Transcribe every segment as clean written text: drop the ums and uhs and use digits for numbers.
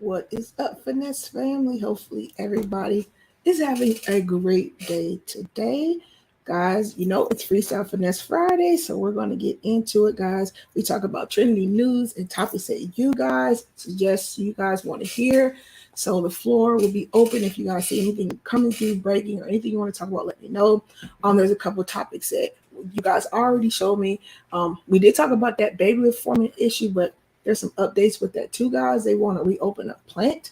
What is up, Finesse family? Hopefully, everybody is having a great day today. Guys, it's Freestyle Finesse Friday, so we're going to get into it, guys. We talk about trending news and topics that you guys suggest you guys want to hear. So the floor will be open. If you guys see anything coming through, breaking, or anything you want to talk about, let me know. There's a couple topics that you guys already showed me. We did talk about that baby lift forming issue, but there's some updates with that too, guys. They want to reopen a plant.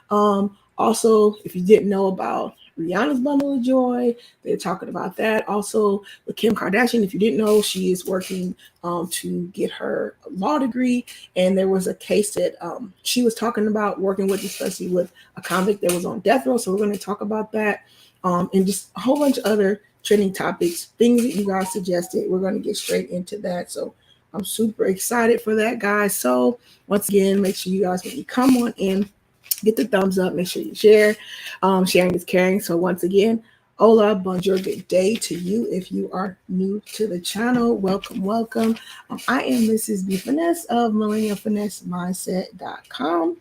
Also, if you didn't know about Rihanna's bundle of joy, they're talking about that. Also, with Kim Kardashian, if you didn't know, she is working to get her law degree. And there was a case that she was talking about working with, especially with a convict that was on death row. So we're going to talk about that and just a whole bunch of other trending topics, things that you guys suggested. We're going to get straight into that. So I'm super excited for that, guys. So once again, make sure you guys, when you come on in, get the thumbs up. Make sure you share. Sharing is caring. So once again, hola, bonjour, good day to you. If you are new to the channel, welcome, welcome. I am Mrs. B Finesse of millennialfinessemindset.com.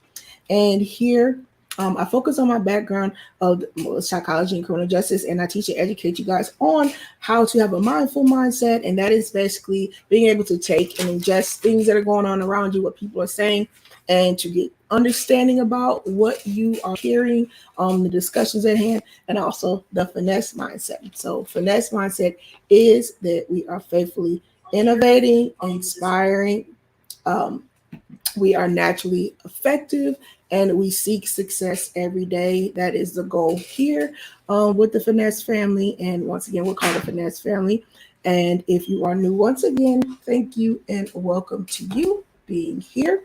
And here I focus on my background of psychology and criminal justice, and I teach and educate you guys on how to have a mindful mindset. And that is basically being able to take and ingest things that are going on around you, what people are saying, and to get understanding about what you are hearing, the discussions at hand, and also the finesse mindset. So finesse mindset is that we are faithfully innovating, inspiring, we are naturally effective, and we seek success every day. That is the goal here with the Finesse family. And once again, we're called the Finesse family. And if you are new, once again, thank you and welcome to you being here.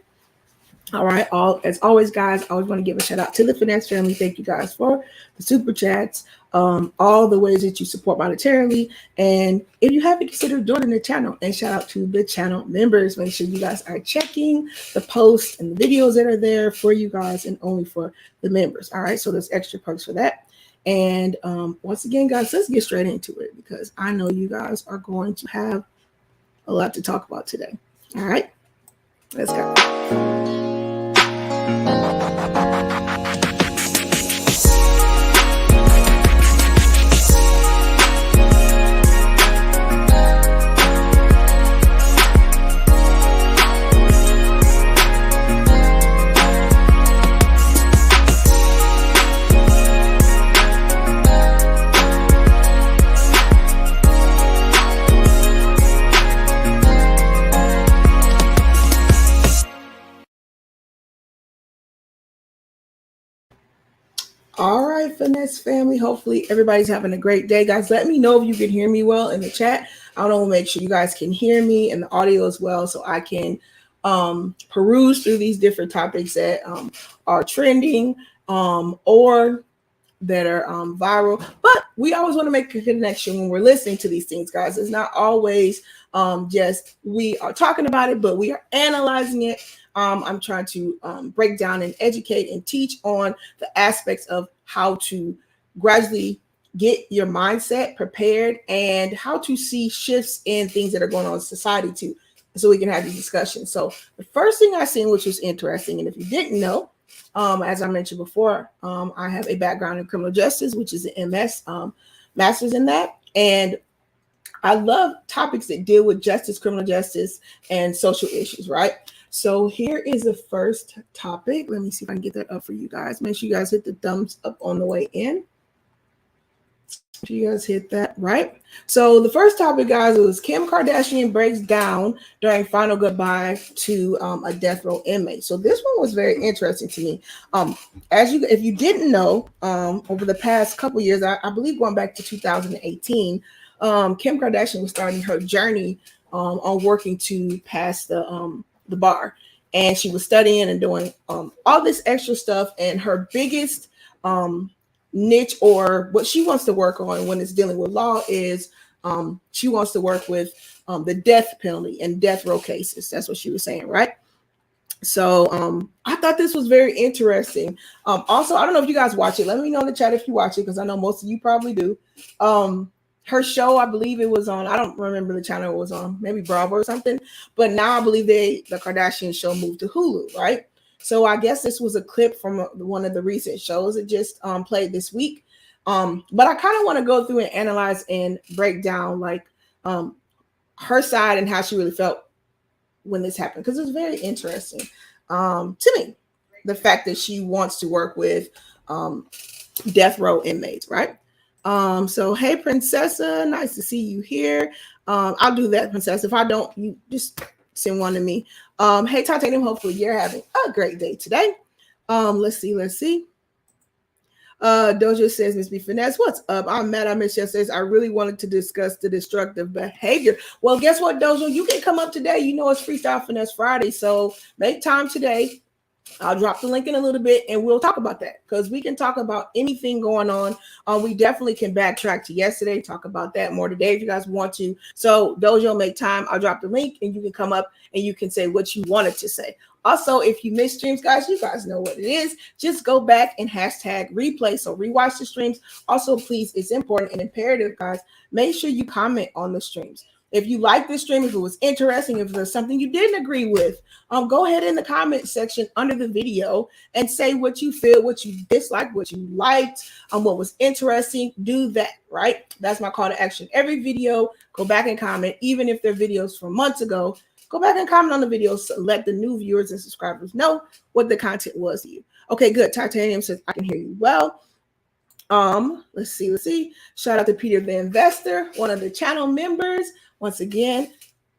All right. As always, guys, I always want to give a shout out to the Finesse family. Thank you guys for the super chats, all the ways that you support monetarily. And if you haven't considered joining the channel, and shout out to the channel members, make sure you guys are checking the posts and the videos that are there for you guys and only for the members. All right. So there's extra perks for that. And once again, guys, let's get straight into it because I know you guys are going to have a lot to talk about today. All right. Let's go. All right, Finesse family. Hopefully everybody's having a great day. Guys, let me know if you can hear me well in the chat. I want to make sure you guys can hear me and the audio as well so I can peruse through these different topics that are trending or that are viral. But we always want to make a connection when we're listening to these things, guys. It's not always just we are talking about it, but we are analyzing it. I'm trying to break down and educate and teach on the aspects of how to gradually get your mindset prepared and how to see shifts in things that are going on in society too, so we can have these discussions. So the first thing I seen, which was interesting, and if you didn't know, as I mentioned before, I have a background in criminal justice, which is an MS, master's in that. And I love topics that deal with justice, criminal justice, and social issues, right? So here is the first topic. Let me see if I can get that up for you guys. Make sure you guys hit the thumbs up on the way in. Make sure you guys hit that, right? So the first topic, guys, was Kim Kardashian breaks down during final goodbye to a death row inmate. So this one was very interesting to me. If you didn't know, over the past couple years, I believe going back to 2018, Kim Kardashian was starting her journey on working to pass the bar, and she was studying and doing all this extra stuff. And her biggest niche, or what she wants to work on when it's dealing with law, is she wants to work with the death penalty and death row cases. That's what she was saying, right? So I thought this was very interesting. Also, I don't know if you guys watch it. Let me know in the chat if you watch it, because I know most of you probably do. Her show, I believe it was on, I don't remember the channel it was on, maybe Bravo or something. But now I believe the Kardashian show moved to Hulu, right? So I guess this was a clip from one of the recent shows that just played this week. But I kind of want to go through and analyze and break down like her side and how she really felt when this happened, because it's very interesting to me, the fact that she wants to work with death row inmates, right? So hey, Princessa, nice to see you here. I'll do that, Princess. If I don't, you just send one to me. Hey, Titanium, hopefully you're having a great day today. Let's see. Doja says, Miss B Finesse, what's up? I'm mad I missed yesterday. I really wanted to discuss the destructive behavior. Well, guess what, Doja? You can come up today. You know it's Freestyle Finesse Friday, so make time today. I'll drop the link in a little bit and we'll talk about that, because we can talk about anything going on. We definitely can backtrack to yesterday, talk about that more today if you guys want to. So Dojo, make time. I'll drop the link and you can come up and you can say what you wanted to say. Also, if you missed streams, guys, you guys know what it is. Just go back and hashtag replay. So rewatch the streams. Also, please, it's important and imperative, guys, make sure you comment on the streams. If you like this stream, if it was interesting, if there's something you didn't agree with, go ahead in the comment section under the video and say what you feel, what you disliked, what you liked, what was interesting. Do that, right? That's my call to action. Every video, go back and comment. Even if they're videos from months ago, go back and comment on the videos. So let the new viewers and subscribers know what the content was to you. Okay, good. Titanium says, I can hear you well. Let's see. Shout out to Peter the Investor, one of the channel members. Once again,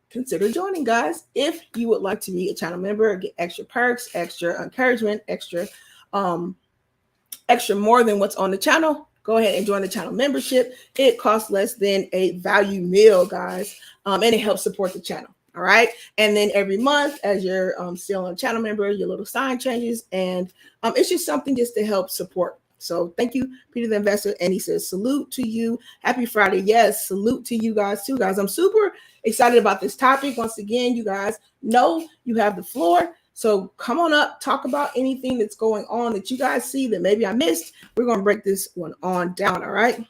consider joining, guys. If you would like to be a channel member, get extra perks, extra encouragement, extra more than what's on the channel, go ahead and join the channel membership. It costs less than a value meal, guys, and it helps support the channel. All right. And then every month, as you're still a channel member, your little sign changes, and it's just something just to help support. So thank you, Peter the Investor. And he says, salute to you. Happy Friday. Yes, salute to you guys too, guys. I'm super excited about this topic. Once again, you guys know you have the floor. So come on up, talk about anything that's going on that you guys see that maybe I missed. We're going to break this one on down. All right.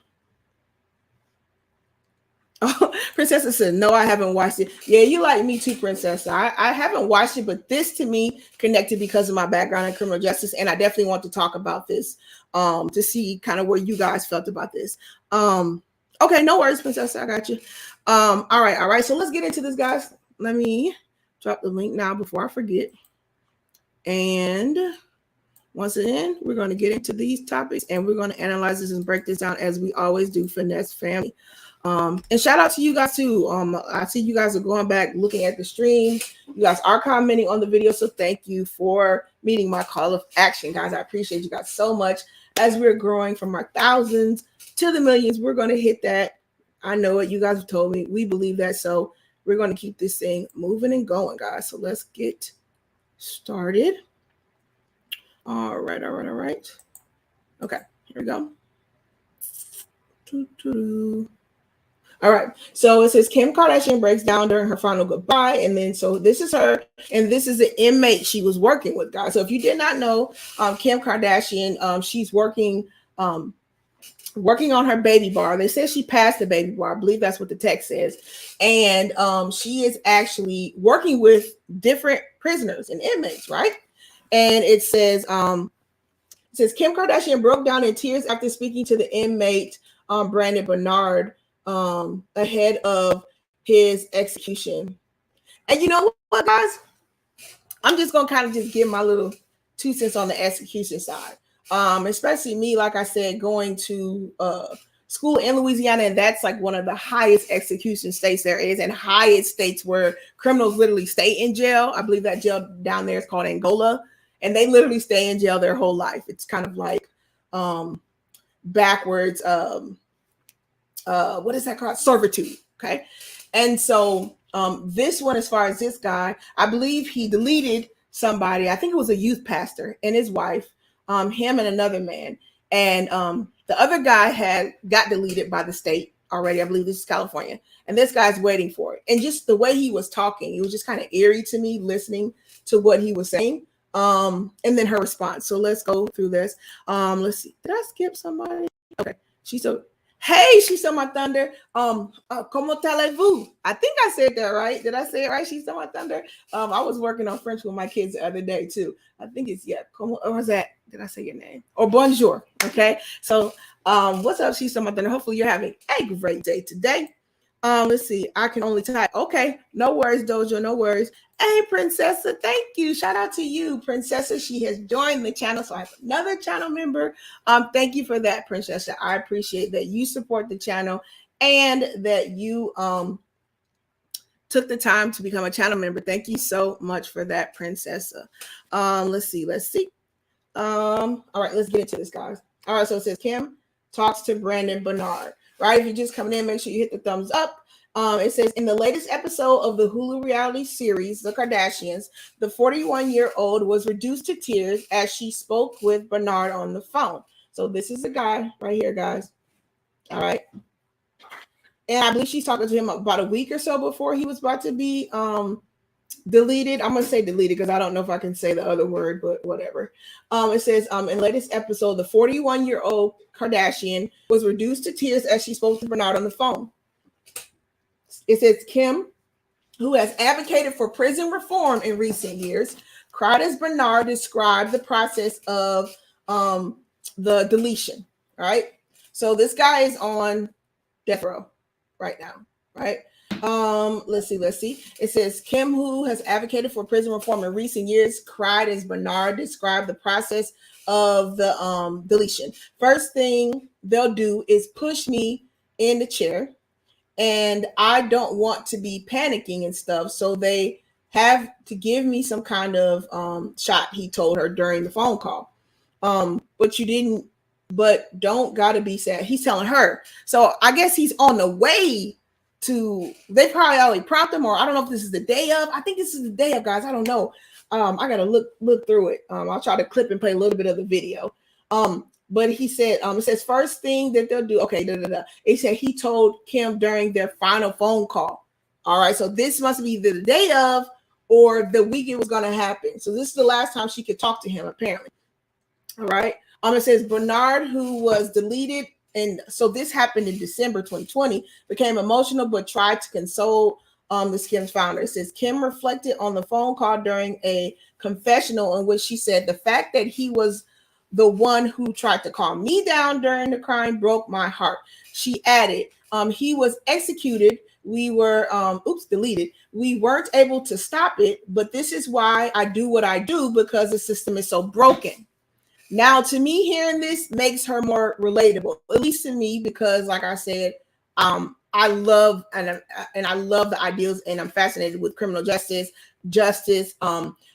Oh, Princessa said, no, I haven't watched it. Yeah, you like me too, Princessa. I haven't watched it, but this to me connected because of my background in criminal justice. And I definitely want to talk about this to see kind of where you guys felt about this. Okay, no worries, Princessa. I got you. All right. So let's get into this, guys. Let me drop the link now before I forget. And once again, we're going to get into these topics and we're going to analyze this and break this down as we always do, Finesse family. And shout out to you guys too. I see you guys are going back looking at the stream. You guys are commenting on the video, so thank you for meeting my call of action, guys. I appreciate you guys so much. As we're growing from our thousands to the millions, we're going to hit that. I know it. You guys have told me. We believe that. So we're going to keep this thing moving and going, guys. So let's get started. All right. Okay, here we go. All right, so it says Kim Kardashian breaks down during her final goodbye, and then so this is her, and this is the inmate she was working with, guys. So if you did not know, Kim Kardashian, she's working on her baby bar. They said she passed the baby bar. I believe that's what the text says, and she is actually working with different prisoners and inmates, right? And it says Kim Kardashian broke down in tears after speaking to the inmate Brandon Bernard ahead of his execution. And you know what, guys? I'm just gonna kind of just give my little 2 cents on the execution side. Especially me, like I said, going to school in Louisiana, and that's like one of the highest execution states there is, and highest states where criminals literally stay in jail. I believe that jail down there is called Angola, and they literally stay in jail their whole life. It's kind of like backwards. What is that called? Servitude. Okay. And so this one, as far as this guy, I believe he deleted somebody. I think it was a youth pastor and his wife, him and another man. And the other guy got deleted by the state already. I believe this is California. And this guy's waiting for it. And just the way he was talking, it was just kind of eerie to me listening to what he was saying. And then her response. So let's go through this. Let's see. Did I skip somebody? Okay. Hey, she saw my thunder. Como allez-vous? I think I said that right. Did I say it right? She saw my thunder. I was working on French with my kids the other day too. I think it's Como, or was that? Did I say your name? Or bonjour? Okay. So, what's up? She saw my thunder. Hopefully, you're having a great day today. Let's see. I can only type. Okay, no worries, Dojo. No worries. Hey, Princessa, thank you. Shout out to you, Princessa. She has joined the channel, so I have another channel member. Thank you for that, Princessa. I appreciate that you support the channel and that you took the time to become a channel member. Thank you so much for that, Princessa. Let's see. All right, let's get into this, guys. All right, so it says Kim talks to Brandon Bernard. Right, if you're just coming in, make sure you hit the thumbs up. It says, in the latest episode of the Hulu reality series, The Kardashians, the 41-year-old was reduced to tears as she spoke with Bernard on the phone. So this is the guy right here, guys. All right. And I believe she's talking to him about a week or so before he was about to be deleted. I'm going to say deleted because I don't know if I can say the other word, but whatever. It says, in latest episode, the 41-year-old Kardashian was reduced to tears as she spoke to Bernard on the phone. It says Kim, who has advocated for prison reform in recent years, cried as Bernard described the process of the deletion. Right. So this guy is on death row right now. Right. Let's see. It says Kim, who has advocated for prison reform in recent years, cried as Bernard described the process of the deletion. First thing they'll do is push me in the chair. And I don't want to be panicking and stuff. So they have to give me some kind of shot, he told her during the phone call. But don't gotta be sad. He's telling her. So I guess he's on the way to, they probably already prompt him, or I don't know if this is the day of. I think this is the day of, guys. I don't know. I gotta look through it. I'll try to clip and play a little bit of the video. But he said, it says first thing that they'll do. Okay, It said he told Kim during their final phone call. All right, so this must be the day of or the week it was going to happen. So this is the last time she could talk to him, apparently. All right. It says Bernard, who was deleted, and so this happened in December 2020, became emotional but tried to console the Kim's founder. It says Kim reflected on the phone call during a confessional in which she said the fact that he was the one who tried to calm me down during the crime broke my heart. She added, he was executed. We were, deleted. We weren't able to stop it, but this is why I do what I do, because the system is so broken. Now, to me, hearing this makes her more relatable, at least to me, because like I said, I love and I love the ideals, and I'm fascinated with criminal justice,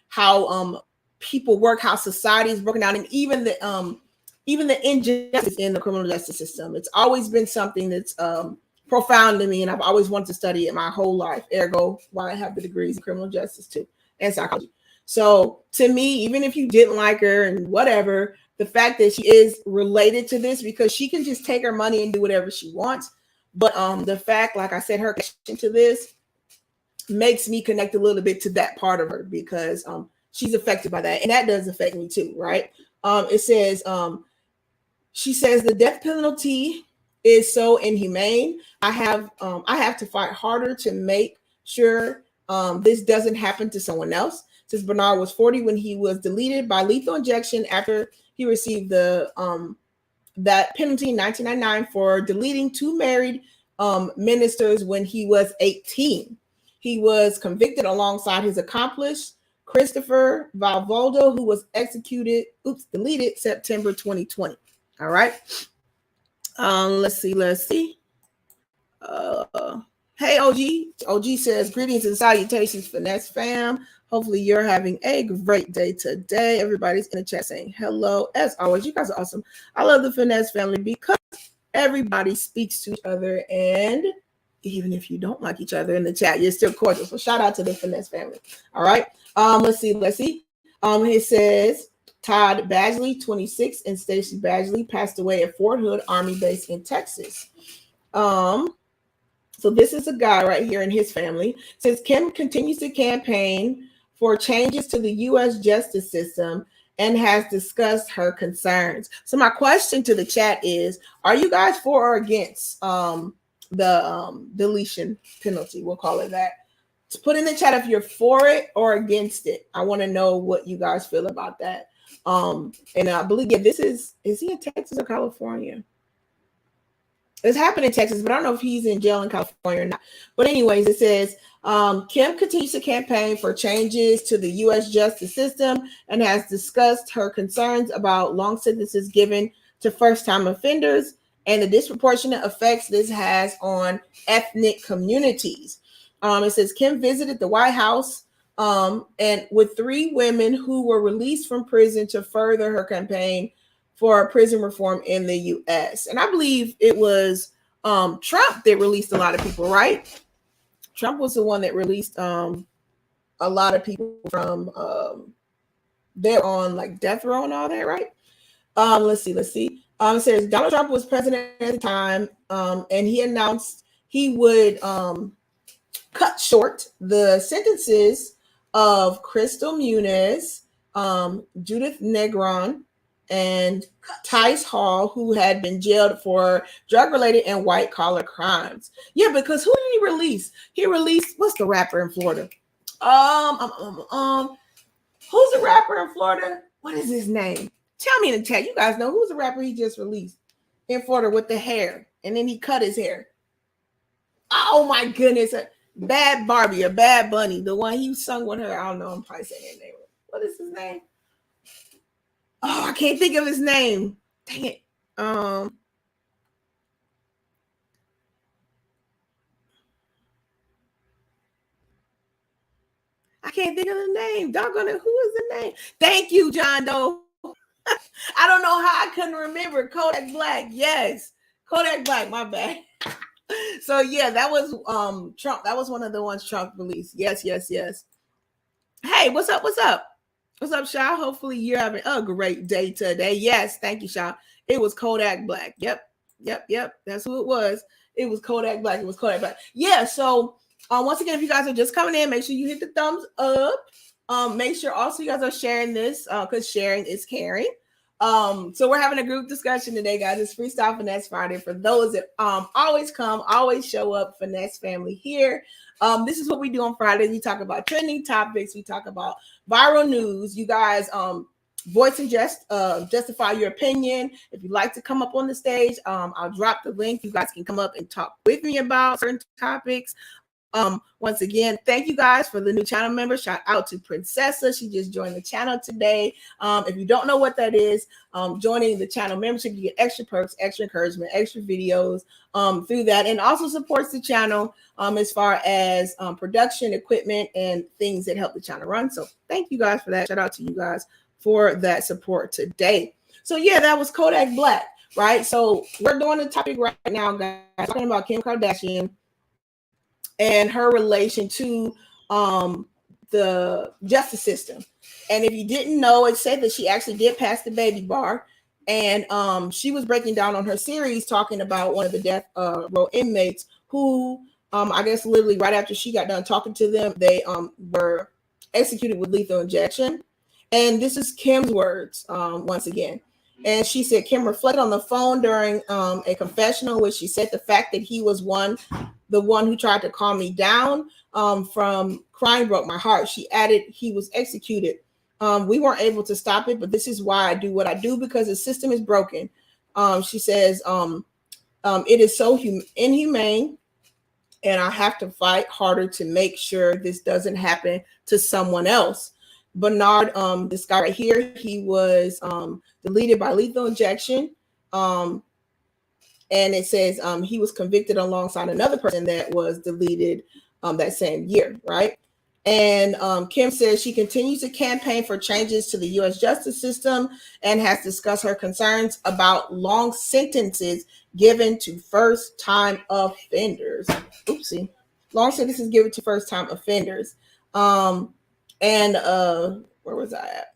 how people work, how society is broken down, and even the injustice in the criminal justice system. It's always been something that's profound to me, and I've always wanted to study it my whole life. Ergo, why I have the degrees in criminal justice too and psychology. So to me, even if you didn't like her and whatever, the fact that she is related to this, because she can just take her money and do whatever she wants. But the fact, like I said, her connection to this makes me connect a little bit to that part of her, because she's affected by that. And that does affect me too, right? It says, she says the death penalty is so inhumane. I have to fight harder to make sure this doesn't happen to someone else. Since Bernard was 40 when he was deleted by lethal injection after he received the that penalty in 1999 for deleting two married ministers when he was 18. He was convicted alongside his accomplice, Christopher Valvoldo, who was deleted September 2020. All right. Let's see. Hey, OG says, greetings and salutations, Finesse fam. Hopefully you're having a great day today. Everybody's in the chat saying hello. As always, you guys are awesome. I love the Finesse family because everybody speaks to each other, and even if you don't like each other in the chat, you're still cordial. So shout out to the Finesse family. All right. Let's see. It says Todd Badgley, 26, and Stacey Badgley passed away at Fort Hood Army Base in Texas. So this is a guy right here in his family. Since Kim continues to campaign for changes to the U.S. justice system and has discussed her concerns. So my question to the chat is, are you guys for or against the deletion penalty? We'll call it that. So put in the chat if you're for it or against it. I want to know what you guys feel about that. And I believe, yeah, this is he in Texas or California? It's happened in Texas, but I don't know if he's in jail in California or not. But anyways, it says, Kim continues to campaign for changes to the U.S. justice system and has discussed her concerns about long sentences given to first-time offenders and the disproportionate effects this has on ethnic communities. It says Kim visited the White House and with 3 women who were released from prison to further her campaign for prison reform in the U.S. And I believe it was Trump that released a lot of people, right? Trump was the one that released a lot of people from they're on like death row and all that, right? Let's see. It says Donald Trump was president at the time, and he announced he would cut short the sentences of Crystal Muniz, Judith Negron, and Tice Hall, who had been jailed for drug-related and white-collar crimes. Yeah, because who did he release? He released, what's the rapper in Florida? Who's the rapper in Florida? What is his name? Tell me in the chat. You guys know who's the rapper he just released in Florida with the hair, and then he cut his hair. Oh my goodness. Bad Barbie or Bad Bunny, the one he sung with her. I don't know. I'm probably saying his name. What is his name? Oh, I can't think of his name. Dang it. I can't think of the name. Doggone it. Who is the name? Thank you, John Doe. I don't know how I couldn't remember. Kodak Black. Yes. Kodak Black. My bad. So yeah, that was Trump. That was one of the ones Trump released. Yes. Hey, what's up? What's up, Sha? Hopefully you're having a great day today. Yes, thank you, Sha. It was Kodak Black. Yep. That's who it was. It was Kodak Black. Yeah, so once again, if you guys are just coming in, make sure you hit the thumbs up. Make sure also you guys are sharing this because sharing is caring. So we're having a group discussion today, guys. It's Freestyle Finesse Friday. For those that always come, always show up, Finesse family here. This is what we do on Fridays. We talk about trending topics. We talk about viral news. You guys voice and justify your opinion. If you'd like to come up on the stage, I'll drop the link. You guys can come up and talk with me about certain topics. Once again, thank you guys for the new channel members. Shout out to Princessa. She just joined the channel today. If you don't know what that is, joining the channel membership, you get extra perks, extra encouragement, extra videos through that, and also supports the channel as far as production, equipment, and things that help the channel run. So thank you guys for that. Shout out to you guys for that support today. So yeah, that was Kodak Black, right? So we're doing the topic right now, guys, talking about Kim Kardashian and her relation to the justice system. And if you didn't know, it said that she actually did pass the baby bar. And she was breaking down on her series talking about one of the death row inmates who, I guess literally right after she got done talking to them, they were executed with lethal injection. And this is Kim's words once again. And she said, Kim reflected on the phone during a confessional, which she said the fact that he was the one who tried to calm me down from crying broke my heart. She added, he was executed. We weren't able to stop it, but this is why I do what I do, because the system is broken. She says, it is so inhumane, and I have to fight harder to make sure this doesn't happen to someone else. Bernard, this guy right here, he was deleted by lethal injection. And it says he was convicted alongside another person that was deleted that same year, right? And Kim says she continues to campaign for changes to the U.S. justice system and has discussed her concerns about long sentences given to first-time offenders. Oopsie. Long sentences given to first-time offenders. Where was I at?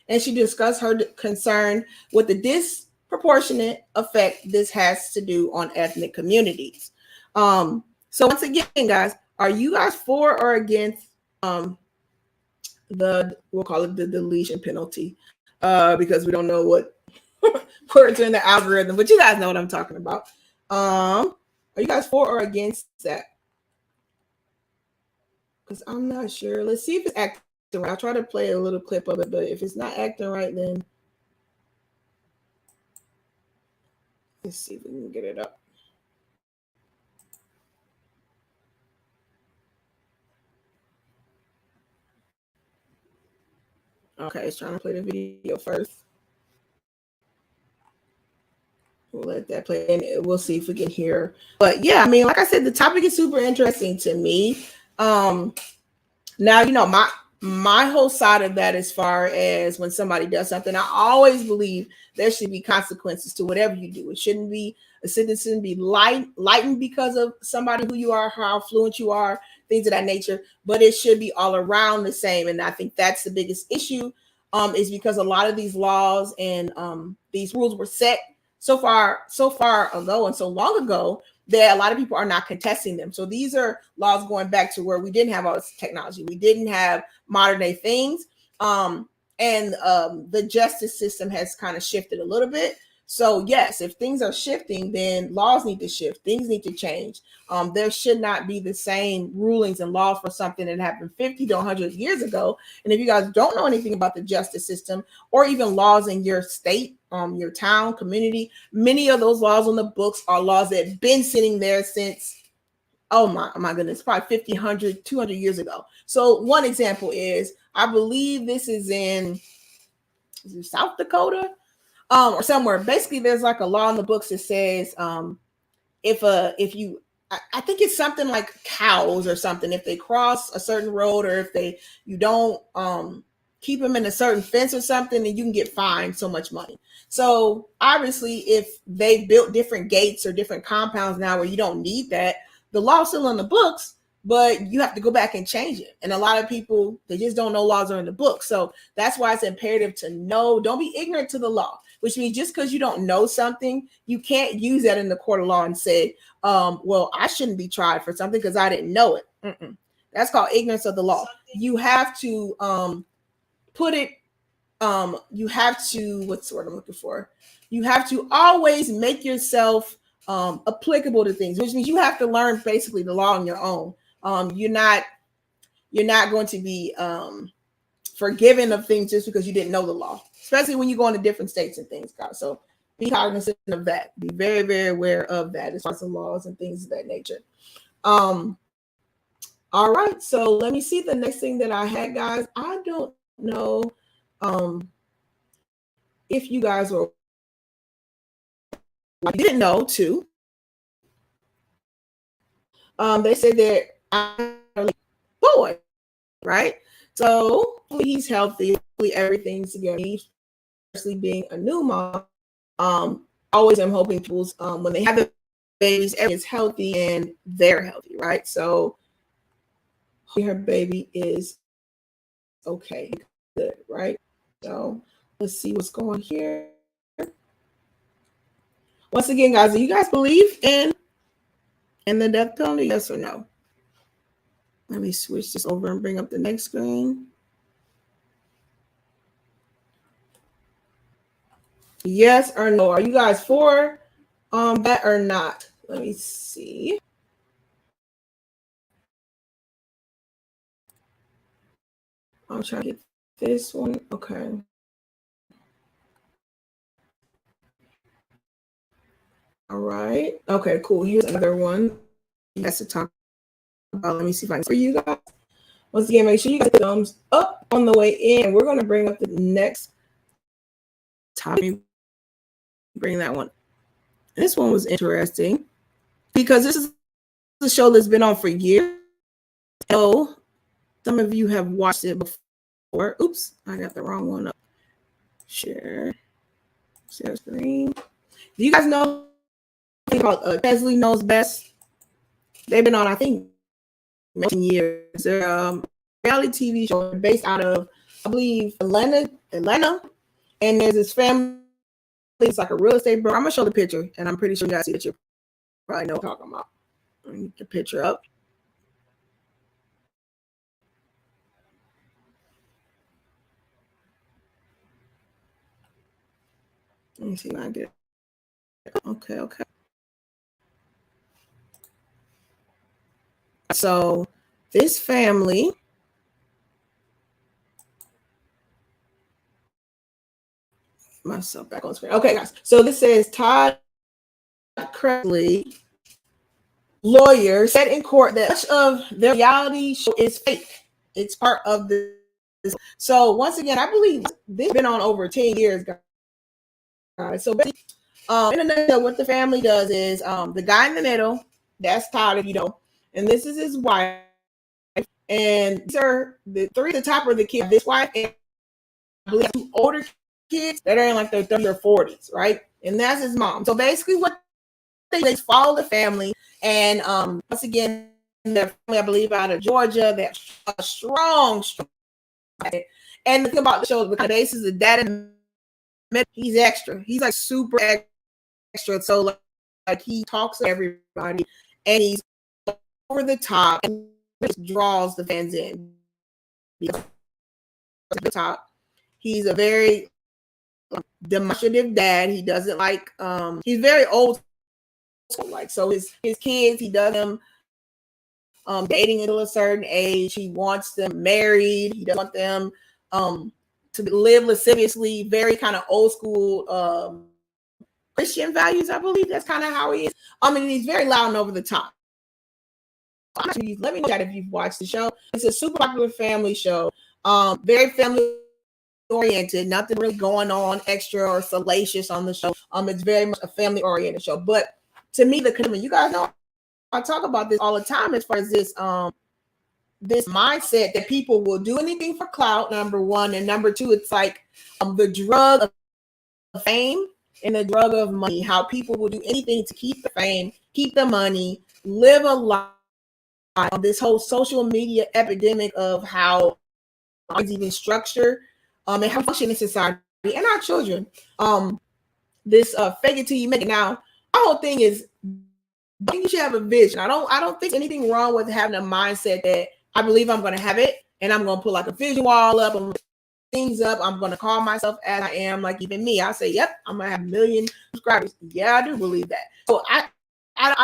And she discussed her concern with the disproportionate effect this has to do on ethnic communities. So once again, guys, are you guys for or against we'll call it the deletion penalty? because we don't know what words are in the algorithm, but you guys know what I'm talking about. Are you guys for or against that? Because I'm not sure. Let's see if it's acting right. I'll try to play a little clip of it, but if it's not acting right, then let's see if we can get it up. Okay, it's trying to play the video first. We'll let that play and we'll see if we can hear. But yeah, I mean, like I said, the topic is super interesting to me. Now, you know, my whole side of that, as far as when somebody does something, I always believe there should be consequences to whatever you do. It shouldn't be a sentence shouldn't be lightened because of somebody who you are, how fluent you are, things of that nature, but it should be all around the same. And I think that's the biggest issue, is because a lot of these laws and these rules were set so far ago and so long ago that a lot of people are not contesting them. So these are laws going back to where we didn't have all this technology. We didn't have modern day things. The justice system has kind of shifted a little bit. So yes, if things are shifting, then laws need to shift. Things need to change. There should not be the same rulings and laws for something that happened 50 to 100 years ago. And if you guys don't know anything about the justice system or even laws in your state, your town, community, many of those laws on the books are laws that have been sitting there since, oh my goodness, probably 50, 100, 200 years ago. So one example is, I believe this is in South Dakota, or somewhere. Basically, there's like a law in the books that says, if you, I think it's something like cows or something, if they cross a certain road, or if you don't keep them in a certain fence or something, then you can get fined so much money. So obviously, if they built different gates or different compounds now where you don't need that, the law's still on the books, but you have to go back and change it. And a lot of people, they just don't know laws are in the book. So that's why it's imperative to know. Don't be ignorant to the law, which means just because you don't know something, you can't use that in the court of law and say, well, I shouldn't be tried for something because I didn't know it. That's called ignorance of the law. You have to put it, you have to, what's the word I'm looking for? You have to always make yourself applicable to things, which means you have to learn basically the law on your own. You're not going to be forgiven of things just because you didn't know the law, especially when you go into different states and things, guys. So be cognizant of that. Be very, very aware of that as far as the laws and things of that nature. All right. So let me see the next thing that I had, guys. I don't know if you guys were, I didn't know too. They said that I'm a boy, right? So he's healthy, everything's together, especially being a new mom. Always am hoping people, when they have the babies, everything's healthy and they're healthy, right? So her baby is okay, good, right? So let's see what's going here. Once again, guys, do you guys believe in the death penalty? Yes or no? Let me switch this over and bring up the next screen. Yes or no? Are you guys for that or not? Let me see. I'm trying to get this one. Okay. All right. Okay, cool. Here's another one that's to talk about. Let me see if I can for you guys. Once again, make sure you guys hit thumbs up on the way in. We're going to bring up the next topic. Bring that one. This one was interesting because this is a show that's been on for years. So some of you have watched it before. Oops, I got the wrong one up. Share screen. Do you guys know a thing called Chesley Knows Best? They've been on, I think, many years. They're a reality TV show based out of, I believe, Atlanta. And there's this family. It's like a real estate broker. I'm gonna show the picture, and I'm pretty sure you guys see the picture. Probably know what I'm talking about. Let me get the picture up. Let me see if I can get it. Okay. So this family, myself back on screen. Okay, guys. So this says Todd Cressley, lawyer, said in court that much of their reality show is fake. It's part of this. So once again, I believe this has been on over 10 years, guys. So basically, in a nutshell, what the family does is the guy in the middle, that's Todd, if you know, and this is his wife. And these are the three at the top are the kids. This wife and I believe two older kids that are in like their 30s or 40s, right? And that's his mom. So basically, what they follow the family, and once again, their family, I believe, out of Georgia, they're a strong. And the thing about the show, because the basis of dad and he's extra. He's like super extra. So like he talks to everybody, and he's over the top and just draws the fans in. The top. He's a very demonstrative dad. He doesn't like he's very old school, like so his kids, he does them dating until a certain age. He wants them married. He doesn't want them to live lasciviously, very kind of old school Christian values, I believe. That's kind of how he is. And he's very loud and over the top. Let me know that if you've watched the show. It's a super popular family show. Very family oriented, nothing really going on extra or salacious on the show. It's very much a family oriented show. But to me, the commitment, you guys know I talk about this all the time as far as this this mindset that people will do anything for clout, number one, and number two, it's like the drug of fame and the drug of money, how people will do anything to keep the fame, keep the money, live a life. This whole social media epidemic of how it's even structured and how function in society and our children. This fake it till you make it. Now, our whole thing is I think you should have a vision. I don't think anything wrong with having a mindset that I believe I'm going to have it and I'm going to put like a vision wall up and things up. I'm going to call myself as I am, like even me. I say, yep, I'm going to have 1 million subscribers. Yeah, I do believe that. So I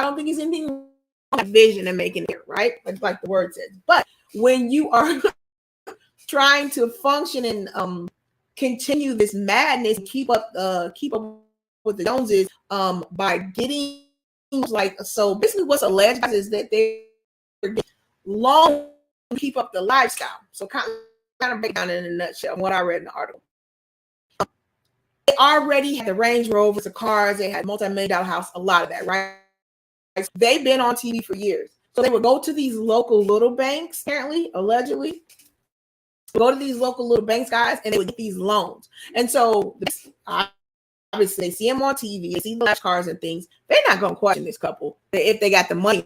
don't think it's anything wrong with vision and making it, right? Like the word says. But when you are trying to function and continue this madness, keep up with the Joneses by getting like, so basically what's alleged is that they long to keep up the lifestyle. So kind of break down in a nutshell what I read in the article. They already had the Range Rovers, the cars, they had multi-million-dollar house, a lot of that, right? They've been on TV for years. So they would go to these local little banks, apparently, allegedly, go to these local little banks, guys, and they would get these loans. And so obviously they see them on TV, they see the flash cars and things. They're not going to question this couple if they got the money.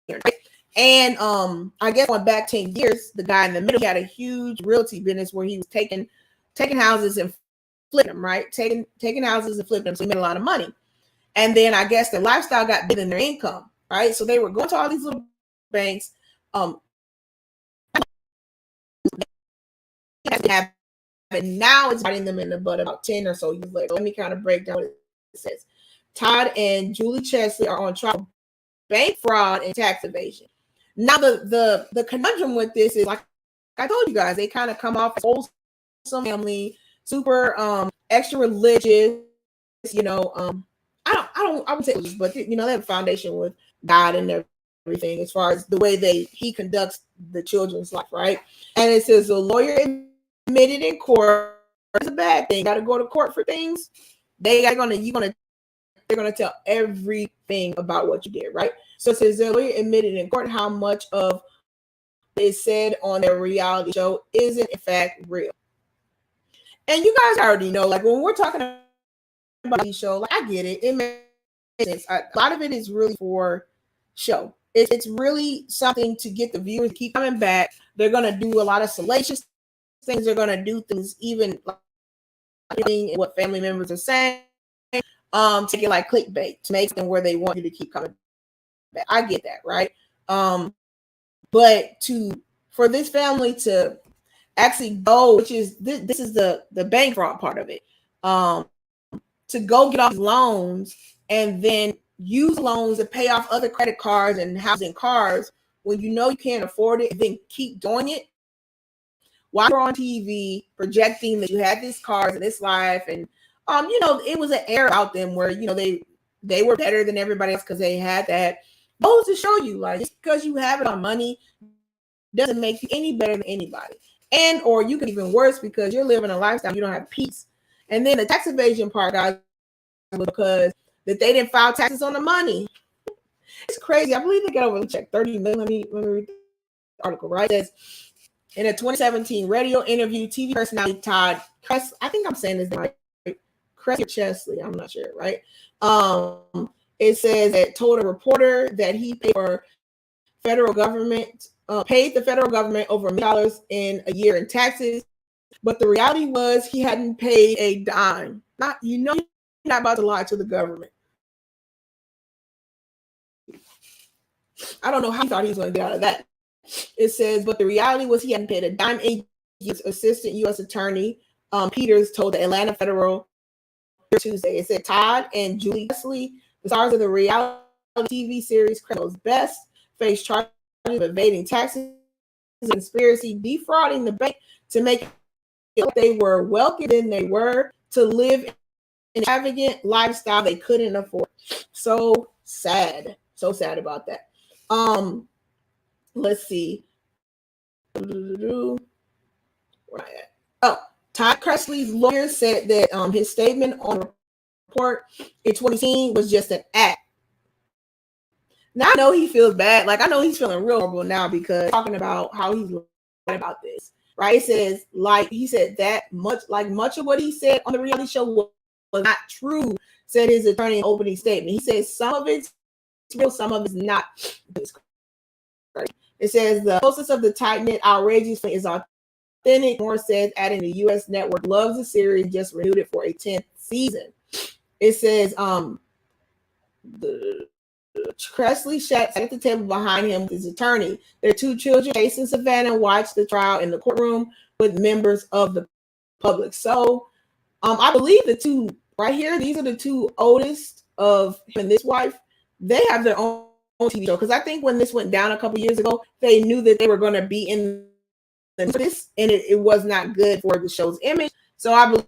Right? And I guess going back 10 years, the guy in the middle, he had a huge realty business where he was taking houses and flipping them, right? Taking houses and flipping them. So he made a lot of money. And then I guess their lifestyle got bigger than their income, right? So they were going to all these little banks. And now it's biting them in the butt about 10 or so years later. Let me kind of break down what it says. Todd and Julie Chesley are on trial for bank fraud and tax evasion. Now the conundrum with this is, like I told you guys, they kind of come off as wholesome family, super extra religious, I wouldn't say religious, but they have a foundation with God and everything as far as the way he conducts the children's life, right? And it says the lawyer admitted in court is a bad thing. Got to go to court for things. They're gonna tell everything about what you did, right? So it says the lawyer admitted in court how much of is said on their reality show isn't in fact real. And you guys already know, like when we're talking about these shows, like I get it. It makes sense. A lot of it is really for show. It's really something to get the viewers to keep coming back. They're gonna do a lot of salacious things. They're gonna do things even like what family members are saying. Take it like clickbait to make them where they want you to keep coming back. I get that, right? But for this family to actually go, which is this is the bank fraud part of it. to go get off loans and then use loans to pay off other credit cards and housing cars when you know you can't afford it, and then keep doing it while you're on TV projecting that you had these cars and this life. And it was an air about them where they were better than everybody else because they had that. Goes to show you, like, just because you have it on money doesn't make you any better than anybody. And or you can even worse because you're living a lifestyle you don't have peace. And then the tax evasion part, guys, because that they didn't file taxes on the money. It's crazy. I believe they got over check 30 million. Let me read the article, right? It says, in a 2017 radio interview, TV personality Todd Cress, I think I'm saying this right, Cressy Chesley, I'm not sure, right? It says that told a reporter that he paid the federal government over $1 million in a year in taxes, but the reality was he hadn't paid a dime. You're not about to lie to the government. I don't know how he thought he was going to get out of that. It says, but the reality was he hadn't paid a dime. Assistant U.S. Attorney Peters told the Atlanta Federal Tuesday. It said Todd and Julie Wesley, the stars of the reality TV series Criminals Best, face charges of evading taxes, conspiracy, defrauding the bank to make it they were wealthier than they were, to live an extravagant lifestyle they couldn't afford. So sad about that. Let's see. Where I at? Oh, Todd Cressley's lawyer said that his statement on the report in 2018 was just an act. Now I know he feels bad. Like, I know he's feeling real horrible now because talking about how he's lying about this, right? It says, like, he said that much of what he said on the reality show was not true, said his attorney in opening statement. He says some of it's real, some of it's not. It says the closest of the tight-knit outrageous is authentic. Moore says, adding the U.S. network loves the series, just renewed it for a 10th season. It says the Cressley sat at the table behind him with his attorney. Their two children, Chase and Savannah, watched the trial in the courtroom with members of the public. So I believe the two right here, these are the two oldest of him and this wife. They have their own TV show, because I think when this went down a couple years ago, they knew that they were going to be in this, and it was not good for the show's image. So I believe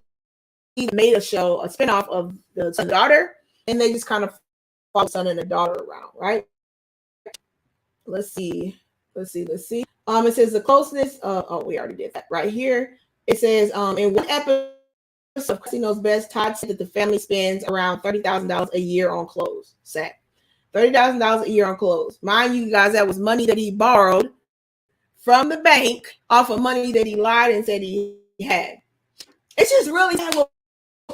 they made a spinoff of the son and daughter, and they just kind of follow the son and the daughter around, right? Let's see. It says the closeness. We already did that right here. It says in one episode of Casino's Best, Todd said that the family spends around $30,000 a year on clothes. Sad. $30,000 a year on clothes. Mind you guys, that was money that he borrowed from the bank off of money that he lied and said he had. It's just really sad what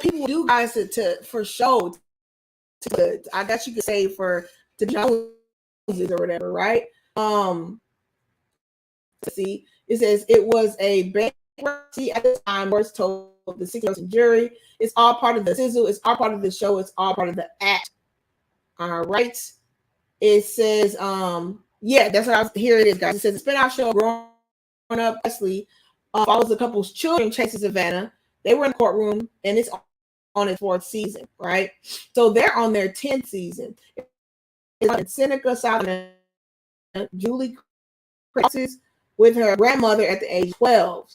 people do, guys, for show. I guess you could say to Joneses or whatever, right? Let's see. It says it was a bankruptcy at the time. Morris told the 6-person jury, it's all part of the sizzle. It's all part of the show. It's all part of the act. All right. It says, that's what here it is, guys. It says the spinoff show Growing Up Wesley follows the couple's children, Chase and Savannah. They were in the courtroom, and it's on its 4th season, right? So they're on their 10th season. It's in Seneca, South Carolina. Julie Crosses with her grandmother at the age of 12.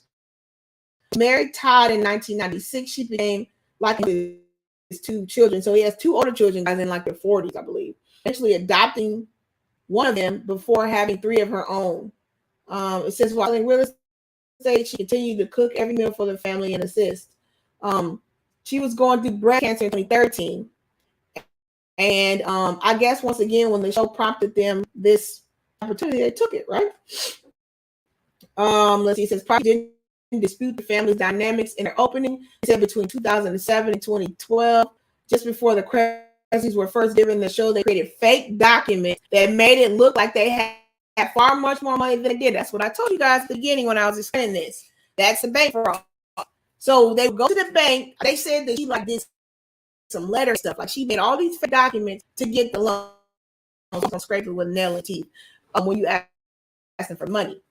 She married Todd in 1996. She became like his two children. So he has two older children, guys, in like their 40s, I believe. Actually adopting one of them before having 3 of her own. It says while in real estate, she continued to cook every meal for the family and assist. She was going through breast cancer in 2013. And I guess once again, when the show prompted them this opportunity, they took it, right? Let's see, it says probably didn't dispute the family's dynamics in their opening. It said between 2007 and 2012, just before the Cresleys were first given the show, they created fake documents that made it look like they had far much more money than they did. That's what I told you guys at the beginning when I was explaining this. That's the bank fraud. So they would go to the bank. They said that she did some letter stuff. Like she made all these fake documents to get the loan. I'm scraping with nail and teeth when you asking for money.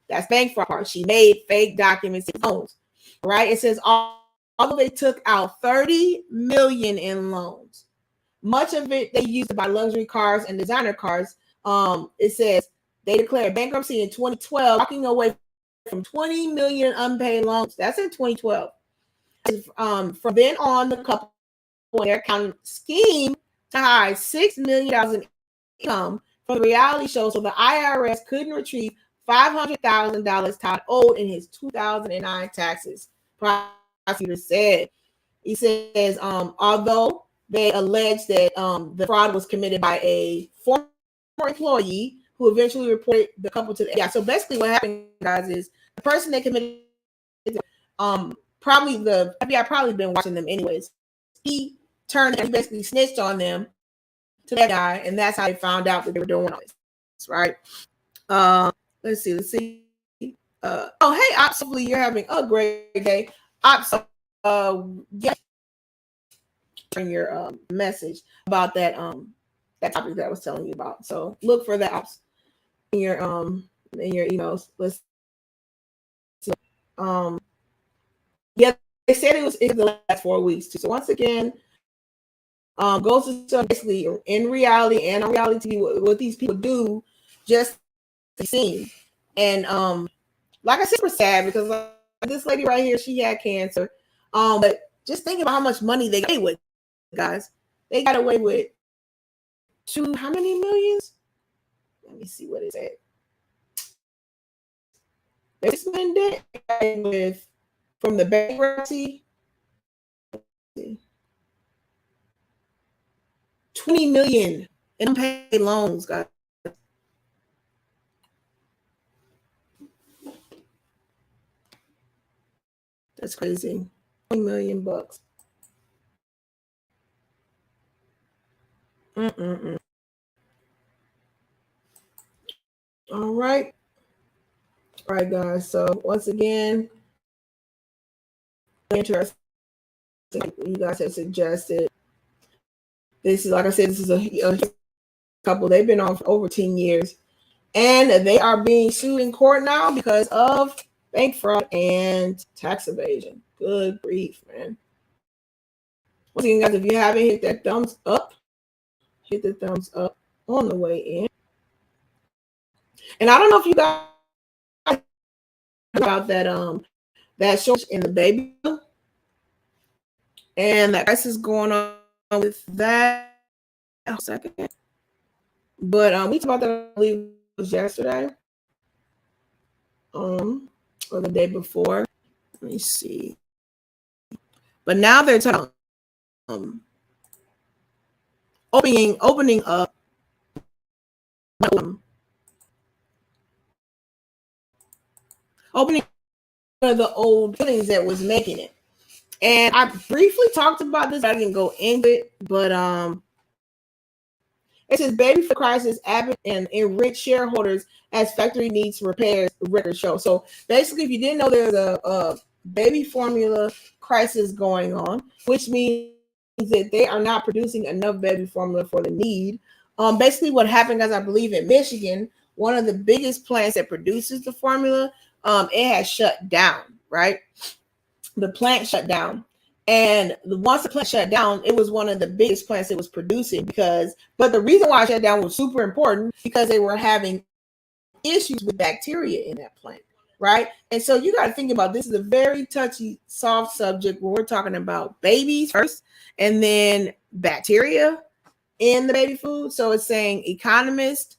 That's bank fraud part. She made fake documents and loans. Right? It says all although they took out $30 million in loans, much of it they used to buy luxury cars and designer cars. It says they declared bankruptcy in 2012, walking away from 20 million unpaid loans. That's in 2012. From then on, the couple and their accountant scheme to hide $6 million in income from the reality show, so the IRS couldn't retrieve $500,000 Todd owed in his 2009 taxes. Prosecutor said. He says, although they allege that the fraud was committed by a former employee who eventually reported the couple to the FBI. So basically what happened, guys, is the person that committed probably the FBI probably been watching them anyways. He turned and basically snitched on them to that guy, and that's how they found out that they were doing all this, right? Let's see. Oh, hey, Ops, hopefully you're having a great day. Ops, yeah, your message about that topic that I was telling you about. So look for that, Ops, in your emails. Let's see. Yeah, they said it was the last 4 weeks too. So once again, goes to show basically in reality and on reality TV what these people do just to be seen. And like I said, super sad because like this lady right here, she had cancer. But just think about how much money they got away with, guys. They got away with how many millions? Let me see what it said. They spent it with from the bankruptcy. 20 million in unpaid loans, guys. That's crazy. 20 million bucks. All right. All right, guys. So once again, interesting. You guys have suggested. This is, like I said, this is a couple. They've been on for over 10 years. And they are being sued in court now because of bank fraud and tax evasion. Good grief, man. Once again, guys, if you haven't hit that thumbs up, hit the thumbs up on the way in. And I don't know if you guys about that show in the baby and that crisis going on with that. A second. But we talked about that, I believe it was yesterday. Or the day before. Let me see. But now they're talking opening up opening one of the old buildings that was making it. And I briefly talked about this. I didn't go into it, but it says baby for crisis, Abbott and enrich shareholders as factory needs repairs, record show. So basically, if you didn't know, there's a baby formula crisis going on, which means that they are not producing enough baby formula for the need. Basically what happened, as I believe in Michigan, one of the biggest plants that produces the formula, it has shut down, right? The plant shut down. And once the plant shut down, it was one of the biggest plants it was producing but the reason why it shut down was super important because they were having issues with bacteria in that plant, right? And so you got to think about this is a very touchy, soft subject where we're talking about babies first and then bacteria in the baby food. So it's saying economists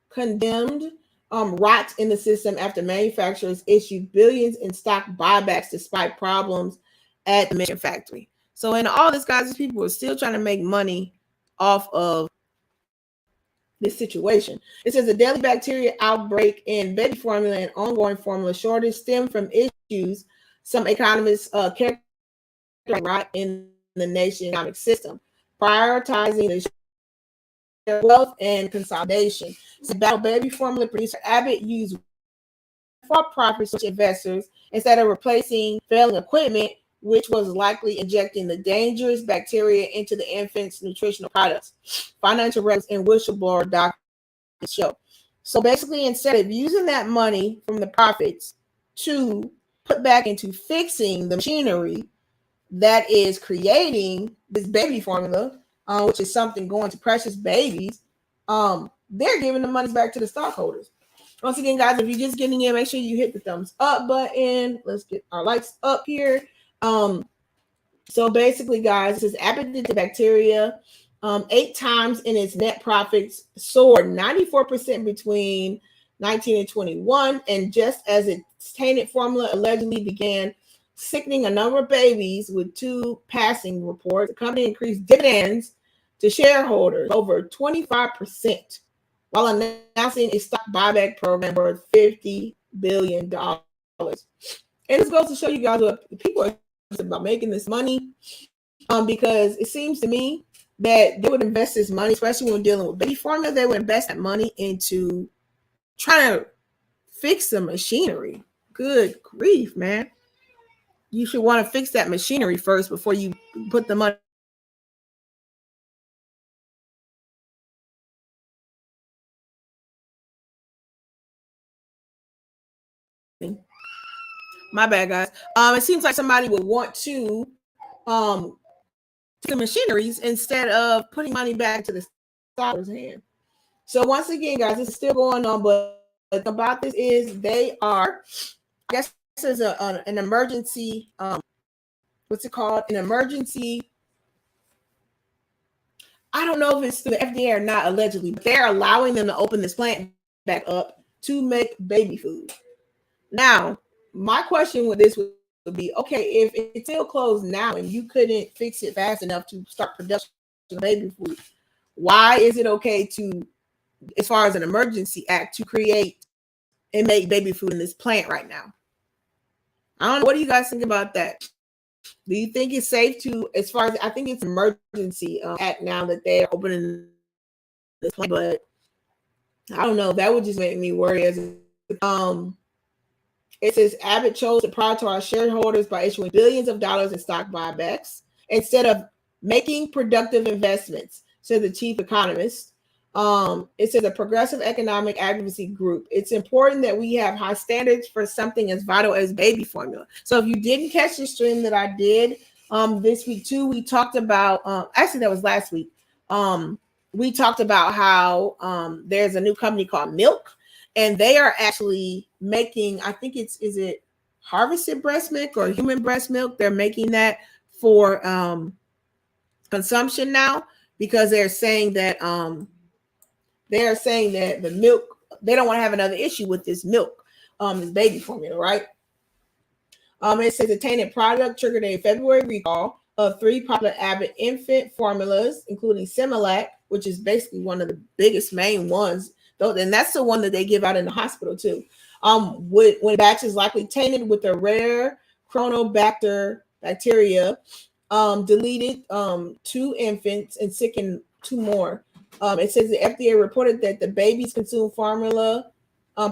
condemned rot in the system after manufacturers issued billions in stock buybacks despite problems at the Michigan factory. So in all this, guys, these people are still trying to make money off of this situation. It says a deadly bacteria outbreak in baby formula and ongoing formula shortage stem from issues some economists characterize rot in the nation's economic system, prioritizing the wealth and consolidation. So battle baby formula producer Abbott used for profits with investors instead of replacing failing equipment, which was likely injecting the dangerous bacteria into the infant's nutritional products. Financial records and whistleblower documents show. So basically, instead of using that money from the profits to put back into fixing the machinery that is creating this baby formula, which is something going to precious babies, they're giving the money back to the stockholders. Once again, guys, if you're just getting in, make sure you hit the thumbs up button. Let's get our likes up here. So basically, guys, this is appetite bacteria. 8 times in its net profits, soared 94% between 19 and 21. And just as its tainted formula allegedly began sickening a number of babies with 2 passing reports, the company increased dividends to shareholders over 25%, while announcing a stock buyback program worth $50 billion. And this goes to show you guys what people are about making this money, because it seems to me that they would invest this money, especially when dealing with baby formula, they would invest that money into trying to fix the machinery. Good grief, man. You should want to fix that machinery first before you put the money. My bad, guys. It seems like somebody would want to the machineries instead of putting money back to the stockholders' hand. So once again, guys, this is still going on, but about this is they are, I guess this is an emergency, what's it called? An emergency. I don't know if it's through the FDA or not, allegedly, but they're allowing them to open this plant back up to make baby food. Now, my question with this would be, okay, if it's still closed now and you couldn't fix it fast enough to start production of baby food, why is it okay to, as far as an emergency act, to create and make baby food in this plant right now? I don't know. What do you guys think about that? Do you think it's safe to, as far as, I think it's emergency act now that they're opening this plant, but I don't know. That would just make me worry. As it says Abbott chose to prioritize shareholders by issuing billions of dollars in stock buybacks instead of making productive investments, said the chief economist. It says a progressive economic advocacy group. It's important that we have high standards for something as vital as baby formula. So if you didn't catch the stream that I did this week too, we talked about, actually that was last week. We talked about how there's a new company called Milk, and they are actually making, I think is it harvested breast milk or human breast milk? They're making that for consumption now, because they're saying that the milk, they don't want to have another issue with this milk, this baby formula, right? It says a tainted product triggered a February recall of 3 popular Abbott infant formulas, including Similac, which is basically one of the biggest main ones, though, and that's the one that they give out in the hospital too. When batches likely tainted with a rare chronobacter bacteria, deleted 2 infants and sickened 2 more. It says the FDA reported that the babies consumed formula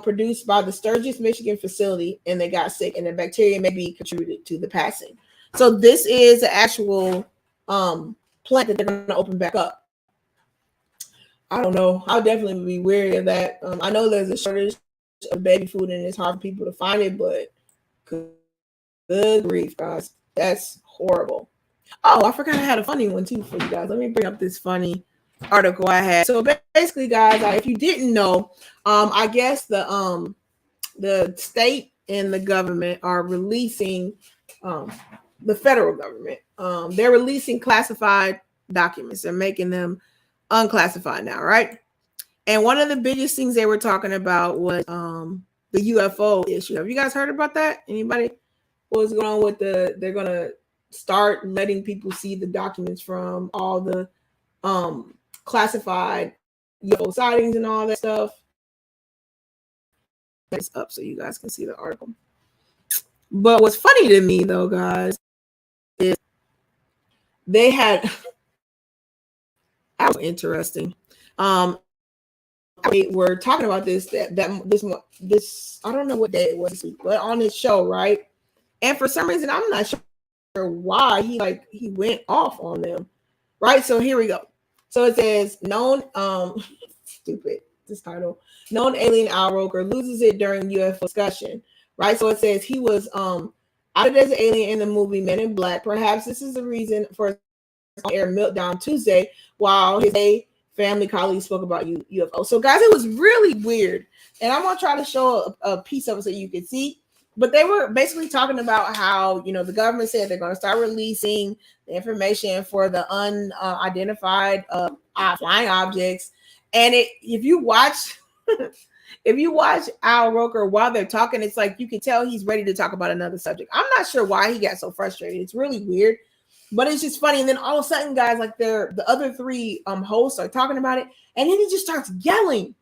produced by the Sturgis, Michigan facility, and they got sick, and the bacteria may be contributed to the passing. So this is the actual plant that they're going to open back up. I don't know. I'll definitely be wary of that. I know there's a shortage of baby food, and it's hard for people to find it, but good grief, guys. That's horrible. Oh, I forgot I had a funny one too for you guys. Let me bring up this funny article I had. So basically, guys, if you didn't know, I guess the state and the government are releasing, the federal government, they're releasing classified documents. They're making them unclassified now, right? And one of the biggest things they were talking about was the UFO issue. Have you guys heard about that? Anybody? What's going on with they're gonna start letting people see the documents from all the classified UFO sightings and all that stuff. It's up so you guys can see the article. But what's funny to me though, guys, is they had interesting. We were talking about this I don't know what day it was this week, but on this show, right? And for some reason, I'm not sure why he went off on them, right? So here we go. So it says known stupid. this title. Known alien Al Roker loses it during UFO discussion, right? So it says he was outed as an alien in the movie Men in Black. Perhaps this is the reason for air meltdown Tuesday, while his family colleagues spoke about UFO. So guys, it was really weird, and I'm gonna try to show a piece of it so you can see. But they were basically talking about how, you know, the government said they're going to start releasing the information for the unidentified flying objects. And if you watch Al Roker while they're talking, it's like you can tell he's ready to talk about another subject. I'm not sure why he got so frustrated. It's really weird, but it's just funny. And then all of a sudden, guys, like the other three hosts are talking about it, and then he just starts yelling,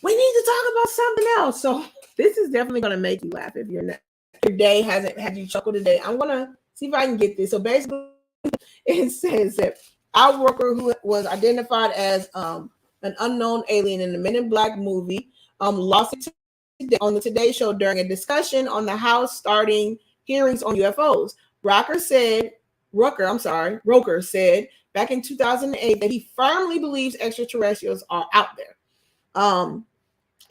"We need to talk about something else." So this is definitely going to make you laugh if your day hasn't had you chuckle today. I'm going to see if I can get this. So basically, it says that Al Roker, who was identified as an unknown alien in the Men in Black movie, lost it today on the Today Show during a discussion on the House starting hearings on UFOs. Roker said back in 2008 that he firmly believes extraterrestrials are out there.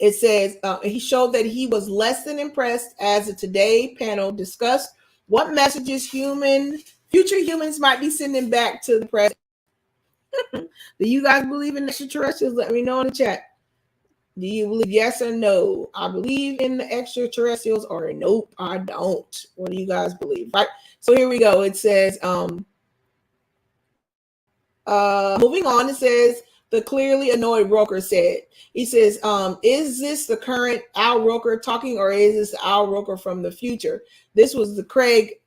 It says he showed that he was less than impressed as the Today panel discussed what messages future humans might be sending back to the present. Do you guys believe in extraterrestrials? Let me know in the chat. Do you believe yes or no? I believe in the extraterrestrials, or nope, I don't. What do you guys believe? Right. So here we go. It says, moving on, it says, the clearly annoyed Roker said, he says, is this the current Al Roker talking, or is this Al Roker from the future? This was the Craig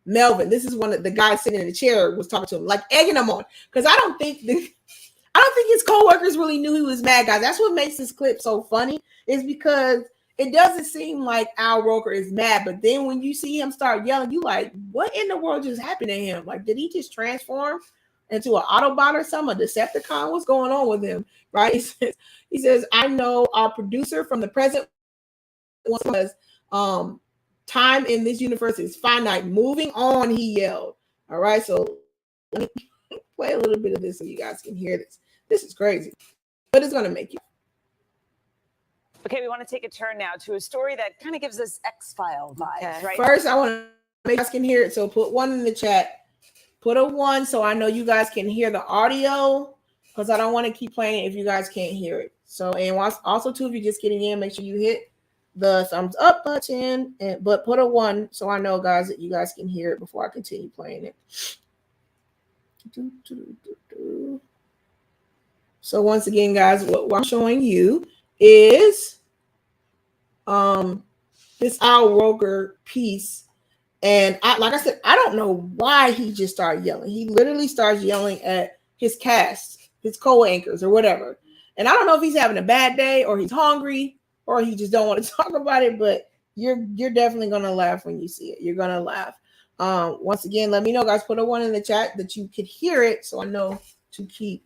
Melvin. This is one of the guys sitting in the chair was talking to him, like egging him on. Because I don't think his co-workers really knew he was mad, guys. That's what makes this clip so funny, is because it doesn't seem like Al Roker is mad, but then when you see him start yelling, you like, what in the world just happened to him? Like, did he just transform into an Autobot or something, a Decepticon? What's going on with him? Right? He says, I know our producer from the present was time in this universe is finite. Moving on, he yelled. All right, so let me play a little bit of this so you guys can hear this. This is crazy, but it's gonna make you. Okay, we want to take a turn now to a story that kind of gives us X-File vibes, right? First, I want to make sure you guys can hear it, so put one in the chat. Put a 1 so I know you guys can hear the audio, because I don't want to keep playing it if you guys can't hear it. So, and also too, if you're just getting in, make sure you hit the thumbs up button, but put a 1 so I know, guys, that you guys can hear it before I continue playing it. So once again, guys, what I'm showing you is this Al Roker piece. And like I said, I don't know why he just started yelling. He literally starts yelling at his cast, his co-anchors or whatever. And I don't know if he's having a bad day, or he's hungry, or he just don't want to talk about it, but you're definitely going to laugh when you see it. You're going to laugh. Once again, let me know, guys. Put a 1 in the chat that you could hear it so I know to keep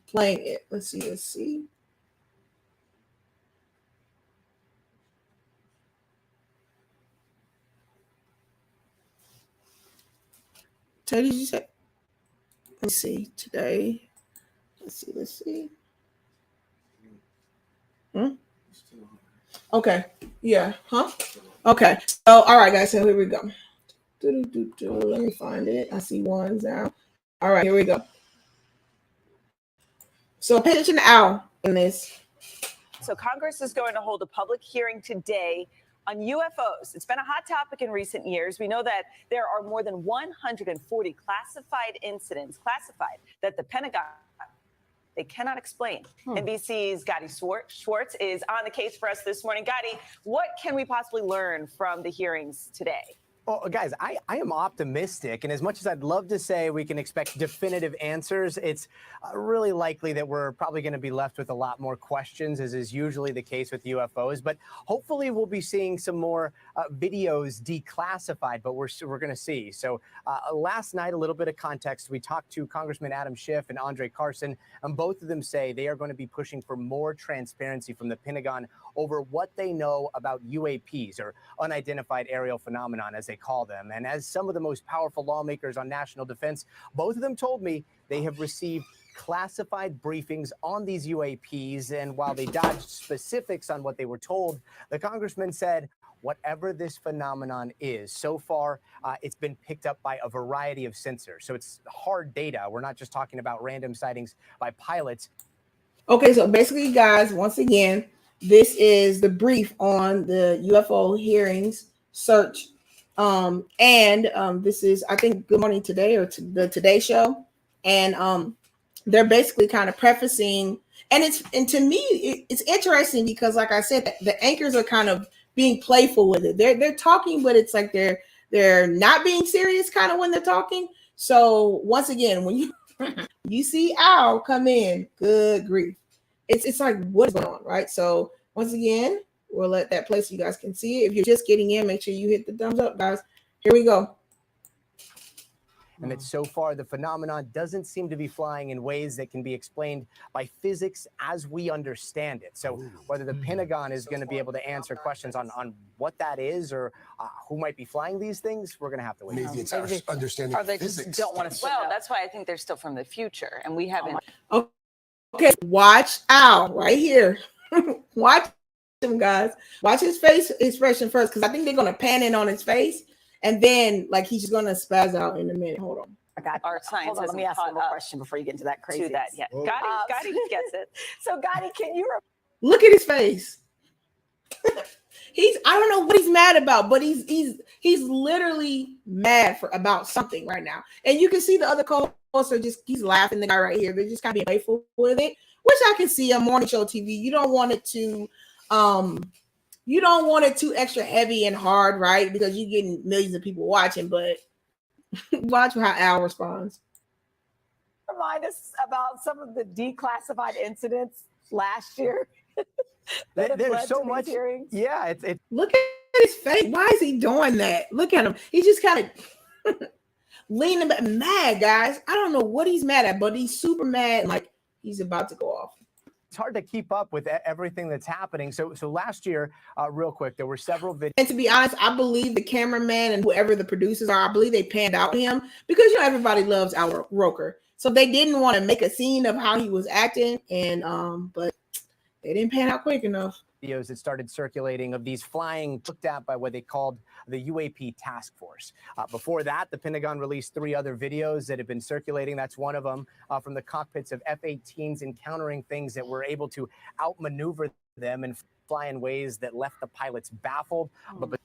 playing it. Let's see. Teddy, did you say? Let's see. Today. Let's see. Okay. Yeah. Huh? Okay. So, all right, guys. So here we go. Let me find it. I see 1s now. All right, here we go. So pay attention to Al in this. So Congress is going to hold a public hearing today on UFOs. It's been a hot topic in recent years. We know that there are more than 140 classified incidents, that the Pentagon, they cannot explain. NBC's Gotti Schwartz is on the case for us this morning. Gotti, what can we possibly learn from the hearings today? Well, guys, I am optimistic, and as much as I'd love to say we can expect definitive answers, it's really likely that we're probably going to be left with a lot more questions, as is usually the case with UFOs. But hopefully we'll be seeing some more videos declassified, but we're going to see. So last night, a little bit of context, we talked to Congressman Adam Schiff and Andre Carson, and both of them say they are going to be pushing for more transparency from the Pentagon over what they know about UAPs, or unidentified aerial phenomenon, as they call them. And as some of the most powerful lawmakers on national defense, both of them told me they have received classified briefings on these UAPs. And while they dodged specifics on what they were told, the congressman said, whatever this phenomenon is, so far, it's been picked up by a variety of sensors. So it's hard data. We're not just talking about random sightings by pilots. Okay, so basically, guys, once again, this is the brief on the UFO hearings search. This is, I think, Good Morning Today or the Today Show. And they're basically kind of prefacing, and to me, it's interesting because, like I said, the anchors are kind of being playful with it. They're talking, but it's like they're not being serious kind of when they're talking. So once again, when you see Al come in, good grief. It's like, what is going on, right? So once again, we'll let that play so you guys can see it. If you're just getting in, make sure you hit the thumbs up, guys. Here we go. And that so far the phenomenon doesn't seem to be flying in ways that can be explained by physics as we understand it. So whether the Pentagon is going to be able to answer questions on what that is or who might be flying these things, we're going to have to wait. Maybe it's our understanding Or they of physics. don't want to. Well, that's why I think they're still from the future, and we haven't. Okay, watch Al right here. Watch him, guys. Watch his face expression first, because I think they're going to pan in on his face. And then, like, he's just going to spaz out in a minute. Hold on. I got Our science. Hold on, let me ask one more question before you get into that crazy. To that, yeah. Gotti gets it. So, Gotti, can you look at his face? I don't know what he's mad about, but he's literally mad about something right now. And you can see the other co-hosts are he's laughing. The guy right here, they're just kind of being playful with it, which I can see on morning show TV. You don't want it too extra heavy and hard, right? Because you're getting millions of people watching, but watch how Al responds. remind us about some of the declassified incidents last year? There's so much. Hearings? Yeah, it's Look at his face. Why is he doing that? Look at him. He's just kind of leaning back, mad, guys. I don't know what he's mad at, but he's super mad, like he's about to go off. It's hard to keep up with everything that's happening. So last year, real quick, there were several videos. And to be honest, I believe the cameraman and whoever the producers are, I believe they panned out him because everybody loves Al Roker. So they didn't want to make a scene of how he was acting, and but they didn't pan out quick enough. Videos that started circulating of these flying looked at by what they called the UAP task force. Before that, the Pentagon released 3 other videos that have been circulating. That's one of them from the cockpits of F-18s encountering things that were able to outmaneuver them and fly in ways that left the pilots baffled. But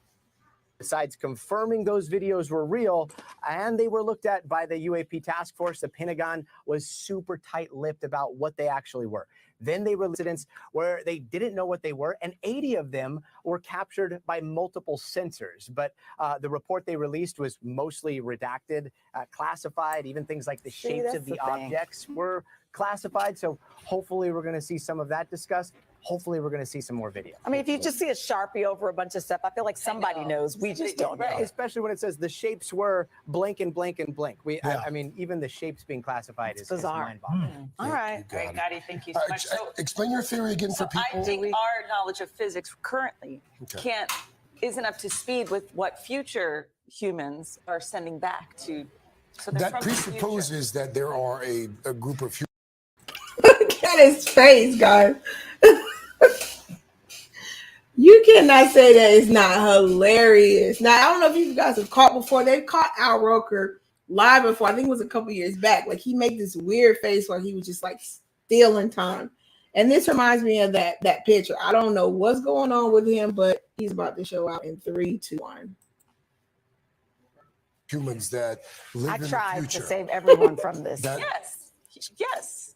besides confirming those videos were real and they were looked at by the UAP task force, the Pentagon was super tight-lipped about what they actually were. Then they released incidents where they didn't know what they were, and 80 of them were captured by multiple sensors. But the report they released was mostly redacted, classified. Even things like the shapes of the objects were classified. So hopefully we're going to see some of that discussed. Hopefully we're going to see some more video. I mean, if you just see a Sharpie over a bunch of stuff, I feel like somebody knows. We just don't know. Especially when it says the shapes were blank and blank and blank. I mean, even the shapes being classified is mind-boggling. All right. Great, Gotti. Thank you so much. So, explain your theory again for people. I think our knowledge of physics currently isn't up to speed with what future humans are sending back to. So that presupposes that there are a group of humans. Look at his face, guys. You cannot say that it's not hilarious. Now, I don't know if you guys have caught before. They've caught Al Roker live before. I think it was a couple years back. Like, he made this weird face where he was just like stealing time. And this reminds me of that picture. I don't know what's going on with him, but he's about to show out in 3, 2, 1. Humans that live in the future. I tried to save everyone from this. Yes.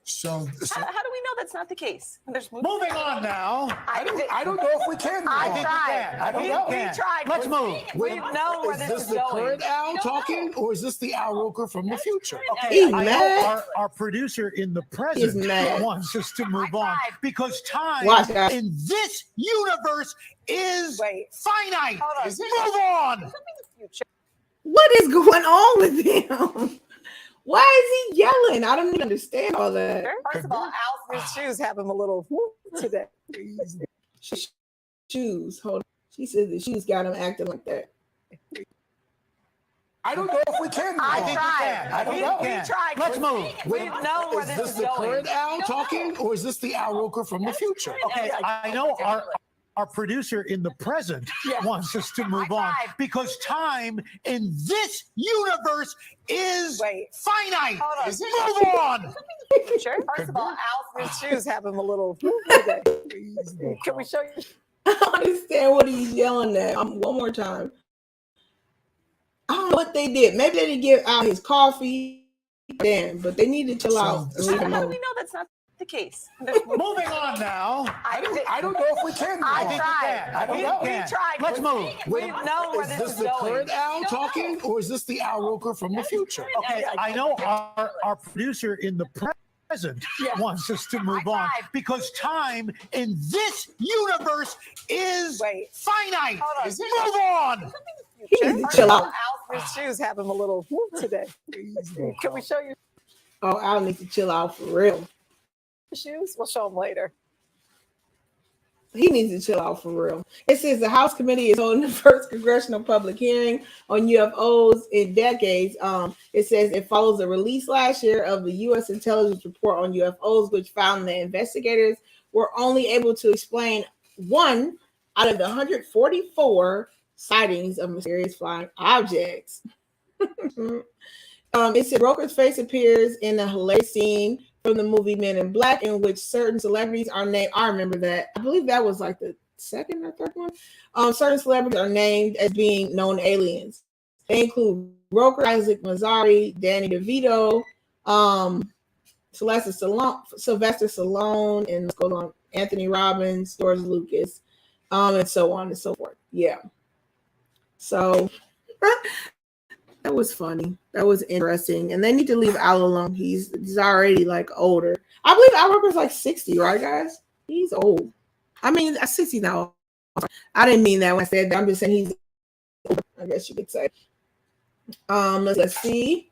So how do we know that's not the case? There's moving on now. I don't know if we can. I don't know. We tried. Let's move. We know where this is the going. current Al talking, or is this the Al Roker from the future? He's mad. Our producer in the present wants us to move on because time in this universe is finite. Move on. What is going on with him? Why is he yelling? I don't even understand all that. First of all, Al's shoes have him a little whoop today. Shoes. Hold on. She said the shoes got him acting like that. I don't know if we can. I think tried. we can. I don't We know. tried. Let's move. We know where Is this this is the going. current Al talking, or is this the Al Roker from the future? Okay, I know our producer in the present wants us to move on because time in this universe is finite. Move on. Sure. First of all, Al's new shoes have him a little today. Can we show you? I don't understand what he's yelling at. One more time. I don't know what they did. Maybe they didn't give out his coffee. Damn, but they need to chill out. How do we know that's not the case? Moving on now. I don't know if we can. I think we can. I don't know. We tried. Let's move. We know where Is this this is the going. current Al talking, or is this the Al Roker from the future? Okay, I know our producer in the present wants us to move on because time in this universe is finite. Move on. He needs to chill out. Al's new shoes have him a little today. Can we show you Oh, Al needs to chill out for real. the shoes? We'll show them later. He needs to chill out for real. It says the House Committee is holding the first congressional public hearing on UFOs in decades. It says it follows the release last year of the U.S. intelligence report on UFOs, which found that investigators were only able to explain one out of the 144 sightings of mysterious flying objects. It said Roker's face appears in a hilarious scene from the movie Men in Black, in which certain celebrities are named. I remember that. I believe that was like the second or third one. Certain celebrities are named as being known aliens. They include Roker, Isaac Mazzari, Danny DeVito, Sylvester Stallone, and let's go on, Anthony Robbins, George Lucas, and so on and so forth. Yeah. So that was funny. That was interesting. And they need to leave Al alone. He's already like older. I believe Al Roker's like 60, right, guys? He's old. I mean, 60 now. I didn't mean that when I said that. I'm just saying he's older, I guess you could say. Let's see.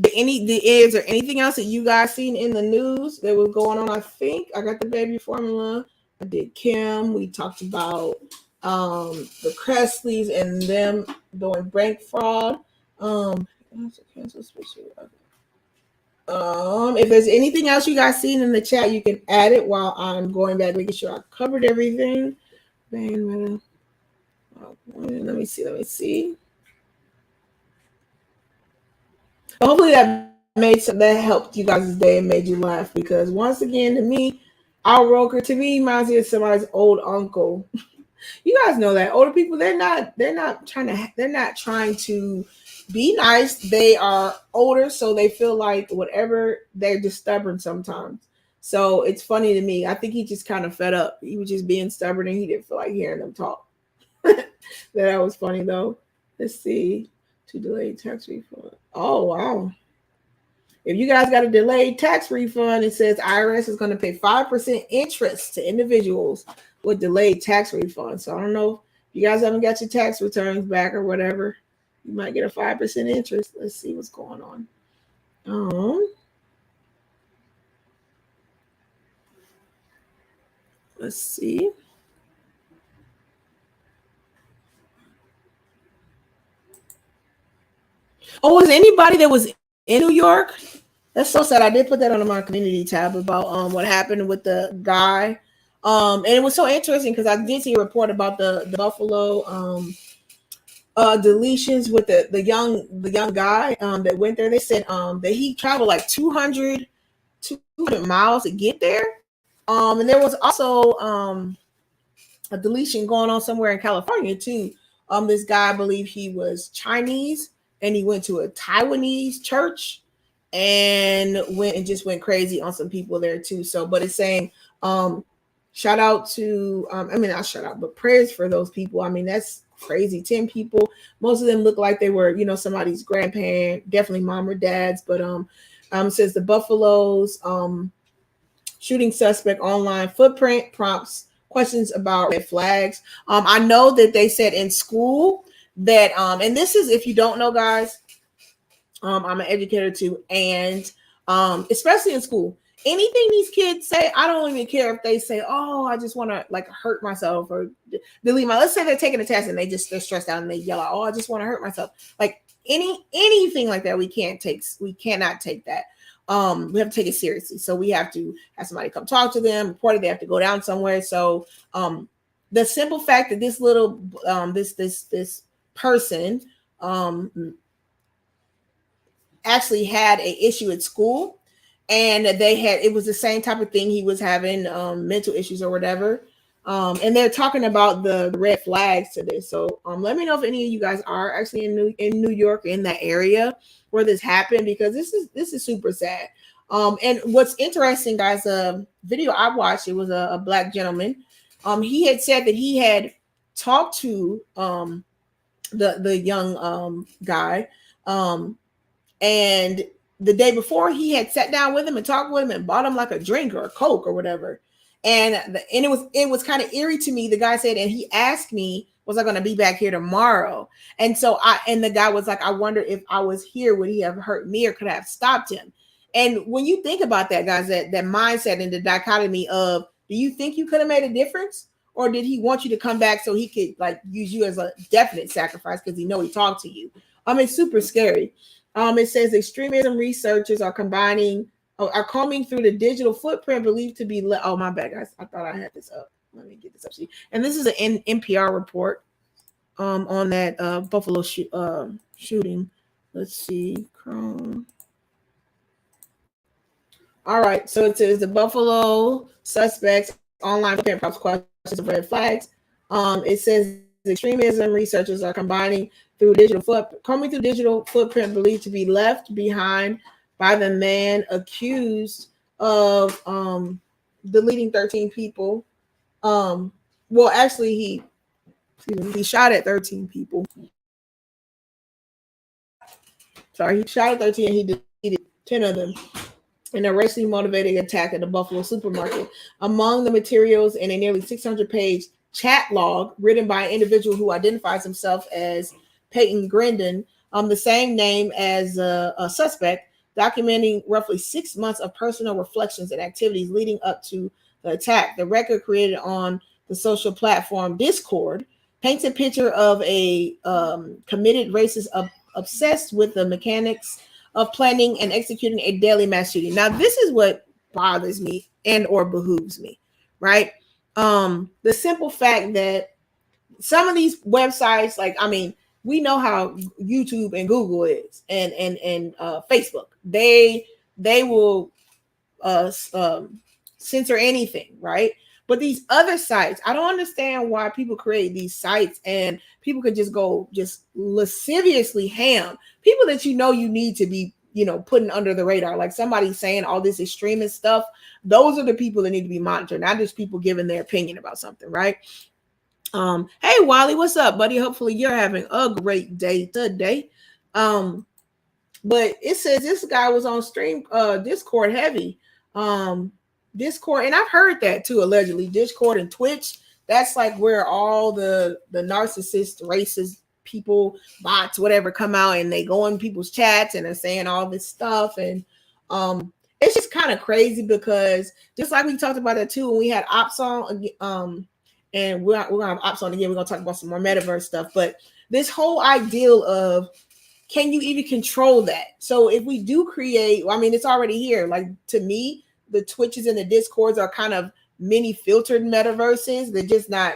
Is there anything else that you guys seen in the news that was going on? I think I got the baby formula. I did Kim. We talked about the Crestleys and them doing bank fraud. If there's anything else you guys seen in the chat, you can add it while I'm going back, making sure I covered everything. Let me see. Hopefully that helped you guys' day and made you laugh, because once again, to me, Al Roker to me reminds me of somebody's old uncle. You guys know that older people, they're not trying to be nice. They are older, so they feel like whatever, they're just stubborn sometimes. So it's funny to me. I think he just kind of fed up. He was just being stubborn and he didn't feel like hearing them talk. That was funny though. Let's see. To delayed tax refund. Oh wow. If you guys got a delayed tax refund, it says IRS is going to pay 5% interest to individuals with delayed tax refunds. So I don't know if you guys haven't got your tax returns back or whatever, you might get a 5% interest. Let's see what's going on. Let's see. Oh, was anybody that was in New York? That's so sad. I did put that on my community tab about what happened with the guy. And it was so interesting because I did see a report about the Buffalo deletions with the young guy that went there. They said that he traveled like 200 miles to get there. And there was also a deletion going on somewhere in California too. This guy, I believe he was Chinese, and he went to a Taiwanese church and went crazy on some people there too. So, but it's saying shout out to not shout out, but prayers for those people. I mean, that's crazy. 10 people. Most of them look like they were, somebody's grandparent, definitely mom or dad's. But it says the Buffalo's shooting suspect online footprint prompts questions about red flags. I know that they said in school that and this is, if you don't know, guys, I'm an educator too, and especially in school, anything these kids say, I don't even care if they say, oh, I just want to like hurt myself or delete my, let's say they're taking a test and they're stressed out and they yell out, oh, I just want to hurt myself. Like anything like that, we cannot take that. We have to take it seriously. So we have to have somebody come talk to them, report it, they have to go down somewhere. So the simple fact that this little this person actually had an issue at school, and it was the same type of thing. He was having mental issues or whatever. And they're talking about the red flags to this. So let me know if any of you guys are actually in New York, in that area where this happened, because this is super sad. And what's interesting, guys, video I watched, it was a black gentleman. He had said that he had talked to the young guy, and the day before he had sat down with him and talked with him and bought him like a drink or a Coke or whatever. And it was kind of eerie to me. The guy said, and he asked me, was I going to be back here tomorrow? And so the guy was like, I wonder if I was here, would he have hurt me or could I have stopped him? And when you think about that, guys, that mindset and the dichotomy of, do you think you could have made a difference? Or did he want you to come back so he could like use you as a definite sacrifice because he talked to you? It's super scary. It says extremism researchers are combing through the digital footprint believed to be oh, my bad, guys. I thought I had this up. Let me get this up. And this is an NPR report on that Buffalo shooting. Let's see. Chrome. All right. So it says the Buffalo suspects online footprint props questions of red flags. It says extremism researchers are combining through digital footprint believed to be left behind by the man accused of deleting 13 people. Well, actually, he shot at 13 people. Sorry, he shot at 13 and he deleted 10 of them. An racially motivated attack at the Buffalo supermarket. Among the materials in a nearly 600-page chat log written by an individual who identifies himself as Peyton Grendon, the same name as a suspect, documenting roughly 6 months of personal reflections and activities leading up to the attack. The record created on the social platform Discord paints a picture of a committed racist obsessed with the mechanics of planning and executing a deadly mass shooting. Now, this is what bothers me and or behooves me, right? The simple fact that some of these websites, we know how YouTube and Google is, and Facebook. They will censor anything, right? But these other sites, I don't understand why people create these sites and people could just go lasciviously ham people that you need to be putting under the radar. Like somebody saying all this extremist stuff, those are the people that need to be monitored, not just people giving their opinion about something, right? Hey Wally, what's up, buddy? Hopefully you're having a great day today. But it says this guy was on stream Discord heavy. Discord, and I've heard that too, allegedly. Discord and Twitch, that's like where all the narcissist, racist people, bots, whatever, come out and they go in people's chats and they're saying all this stuff. And it's just kind of crazy because just like we talked about that too when we had Ops on, and we're gonna have Ops on again. We're gonna talk about some more metaverse stuff, but this whole ideal of, can you even control that? So if we do create, it's already here. Like to me, the Twitches and the Discords are kind of mini filtered metaverses.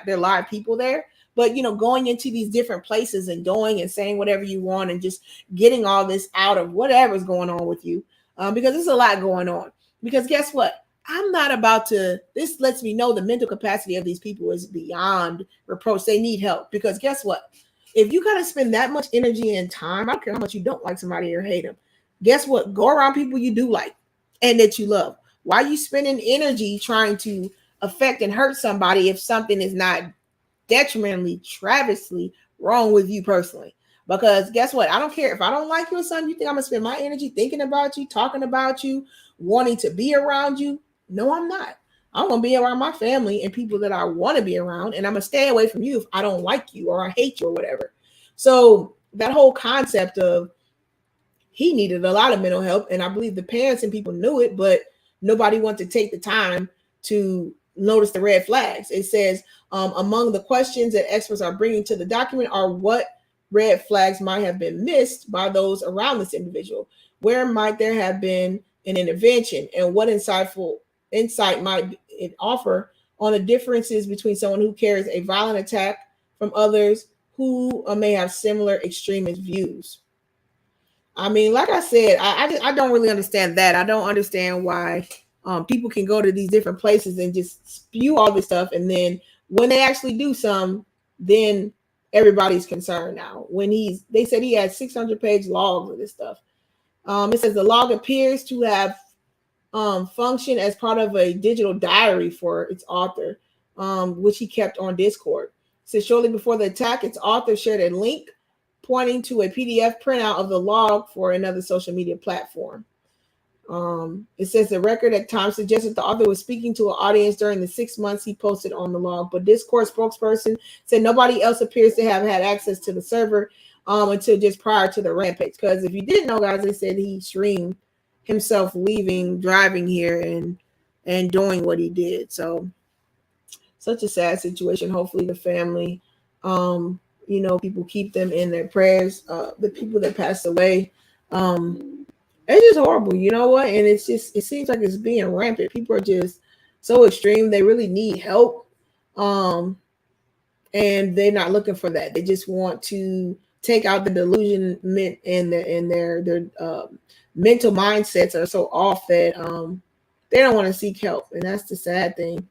They're live people there. But, going into these different places and going and saying whatever you want and just getting all this out of whatever's going on with you, because there's a lot going on. Because guess what? I'm not about to, this lets me know the mental capacity of these people is beyond reproach. They need help. Because guess what? If you got to spend that much energy and time, I don't care how much you don't like somebody or hate them. Guess what? Go around people you do like and that you love. Why are you spending energy trying to affect and hurt somebody if something is not detrimentally, travesty wrong with you personally? Because guess what? I don't care if I don't like you or something. You think I'm going to spend my energy thinking about you, talking about you, wanting to be around you? No, I'm not. I'm going to be around my family and people that I want to be around. And I'm going to stay away from you if I don't like you or I hate you or whatever. So that whole concept of, he needed a lot of mental help. And I believe the parents and people knew it, but nobody wants to take the time to notice the red flags. It says among the questions that experts are bringing to the document are what red flags might have been missed by those around this individual. Where might there have been an intervention, and what insightful insight might it offer on the differences between someone who carries a violent attack from others who may have similar extremist views. I mean, like I said, I don't really understand that. I don't understand why people can go to these different places and just spew all this stuff, and then when they actually do some, then everybody's concerned now. When they said he had 600-page logs of this stuff. It says the log appears to have functioned as part of a digital diary for its author, which he kept on Discord. It says shortly before the attack, its author shared a link pointing to a PDF printout of the log for another social media platform. It says the record at times suggested the author was speaking to an audience during the 6 months he posted on the log, but Discord spokesperson said nobody else appears to have had access to the server until just prior to the rampage. Because if you didn't know, guys, they said he streamed himself leaving, driving here, and doing what he did. So such a sad situation. Hopefully the family, people keep them in their prayers. The people that passed away, it's just horrible, you know what? And it seems like it's being rampant. People are just so extreme. They really need help. And they're not looking for that. They just want to take out the delusionment and their mental mindsets are so off that they don't want to seek help. And that's the sad thing.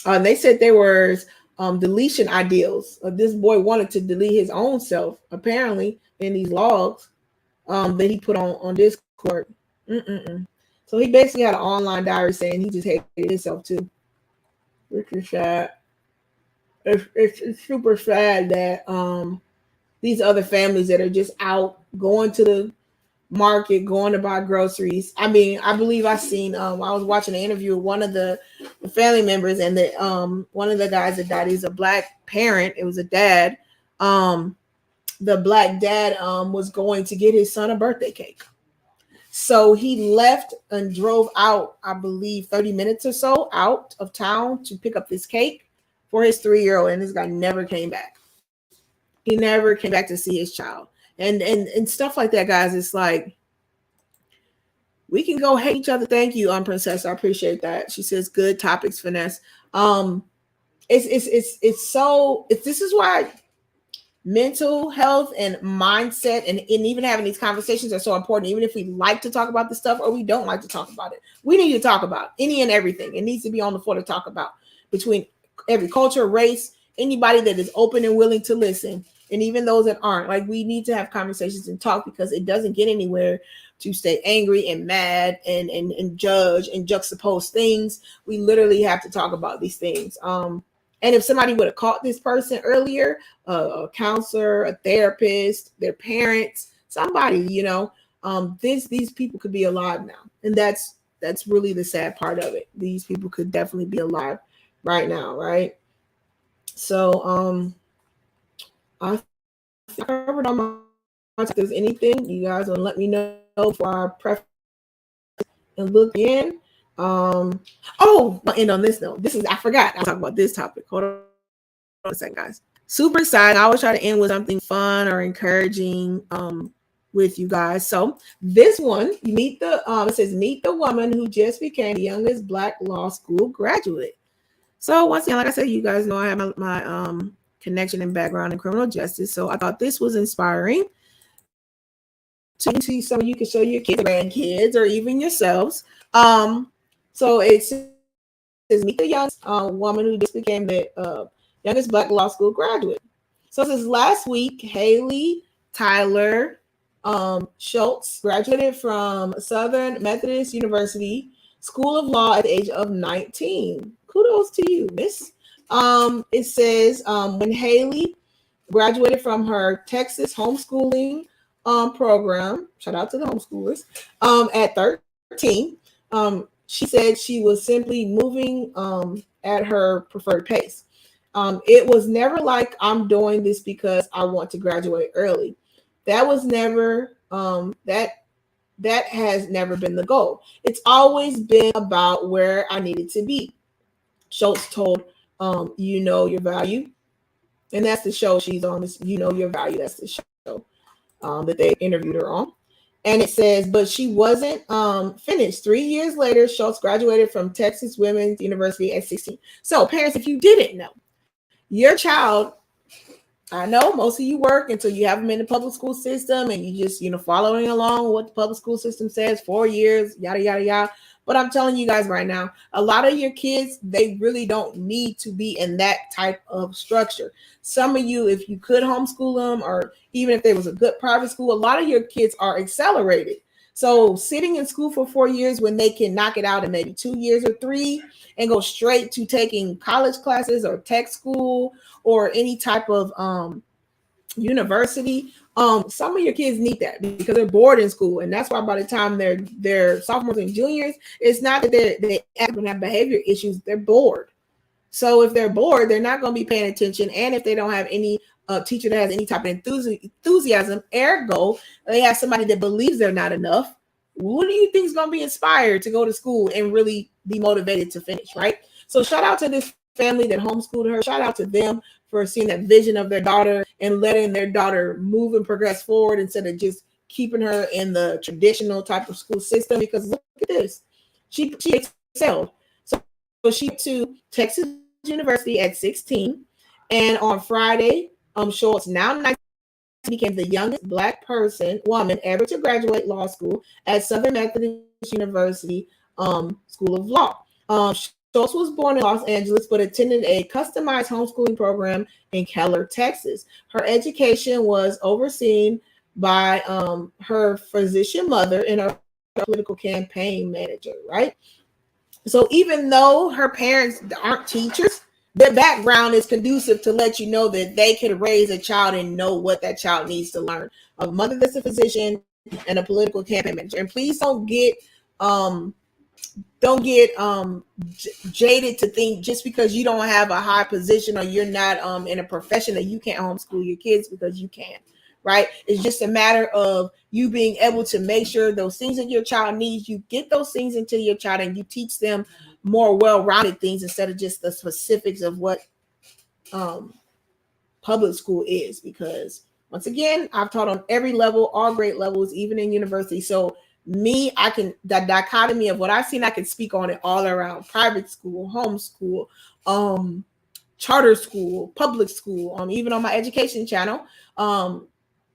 They said there was deletion ideals. This boy wanted to delete his own self, apparently, in these logs that he put on Discord. So he basically had an online diary saying he just hated himself too, which is sad. It's super sad that these other families that are just out going to the market, going to buy groceries. I mean, I believe I seen I was watching an interview with one of the family members, and one of the guys that died, he's a black parent. It was a dad. The black dad was going to get his son a birthday cake. So he left and drove out, I believe 30 minutes or so out of town to pick up this cake for his 3-year-old, and this guy never came back. He never came back to see his child. And stuff like that, guys. It's like, we can go hate each other. Thank you, Princess. I appreciate that. She says good topics, Finesse. This is why mental health and mindset and even having these conversations are so important. Even if we like to talk about this stuff or we don't like to talk about it, we need to talk about any and everything. It needs to be on the floor to talk about, between every culture, race, anybody that is open and willing to listen, and even those that aren't. Like, we need to have conversations and talk, because it doesn't get anywhere to stay angry and mad and judge and juxtapose things. We literally have to talk about these things. And if somebody would have caught this person earlier, a counselor, a therapist, their parents, somebody, these people could be alive now. And that's really the sad part of it. These people could definitely be alive right now, right? So I covered on my, if there's anything you guys want to let me know before I prep and look in. I'll end on this note. I forgot. I'll talk about this topic. Hold on a second, guys. Super exciting. I always try to end with something fun or encouraging with you guys. So this one, it says meet the woman who just became the youngest Black law school graduate. So once again, like I said, you guys know I have my connection and background in criminal justice. So I thought this was inspiring to see some of you can show your kids, grandkids, or even yourselves. So it says meet the youngest woman who just became the youngest Black law school graduate. So this last week, Haley Tyler Schultz graduated from Southern Methodist University School of Law at the age of 19. Kudos to you, miss. It says when Haley graduated from her Texas homeschooling program, shout out to the homeschoolers, at 13, she said she was simply moving at her preferred pace. It was never like, I'm doing this because I want to graduate early. That was never that has never been the goal. It's always been about where I needed to be. Schultz told You Know Your Value. And that's the show she's on. This You Know Your Value. That's the show that they interviewed her on. And it says, but she wasn't finished. 3 years later, Schultz graduated from Texas Women's University at 16. So parents, if you didn't know, your child, I know most of you work until you have them in the public school system and you just, following along with what the public school system says, 4 years, yada, yada, yada. But I'm telling you guys right now, a lot of your kids, they really don't need to be in that type of structure. Some of you, if you could homeschool them, or even if there was a good private school, a lot of your kids are accelerated. So sitting in school for 4 years when they can knock it out in maybe 2 years or 3 and go straight to taking college classes or tech school or any type of university, some of your kids need that because they're bored in school. And that's why by the time they're sophomores and juniors, it's not that they have behavior issues, they're bored. So if they're bored, they're not going to be paying attention. And if they don't have any teacher that has any type of enthusiasm, ergo, they have somebody that believes they're not enough, what do you think is going to be inspired to go to school and really be motivated to finish, right? So shout out to this family that homeschooled her. Shout out to them for seeing that vision of their daughter and letting their daughter move and progress forward instead of just keeping her in the traditional type of school system. Because look at this, she excelled. So she went to Texas University at 16, and on Friday, Schultz, now 19, became the youngest Black woman ever to graduate law school at Southern Methodist University School of Law. Schultz was born in Los Angeles, but attended a customized homeschooling program in Keller, Texas. Her education was overseen by her physician mother and her political campaign manager, right? So even though her parents aren't teachers, their background is conducive to let you know that they can raise a child and know what that child needs to learn. A mother that's a physician and a political campaign manager. And please don't get jaded to think just because you don't have a high position or you're not in a profession that you can't homeschool your kids, because you can, right? It's just a matter of you being able to make sure those things that your child needs, you get those things into your child and you teach them more well-rounded things instead of just the specifics of what public school is. Because once again, I've taught on every level, all grade levels, even in university. So that dichotomy of what I've seen, I can speak on it all around: private school, homeschool, charter school, public school, even on my education channel.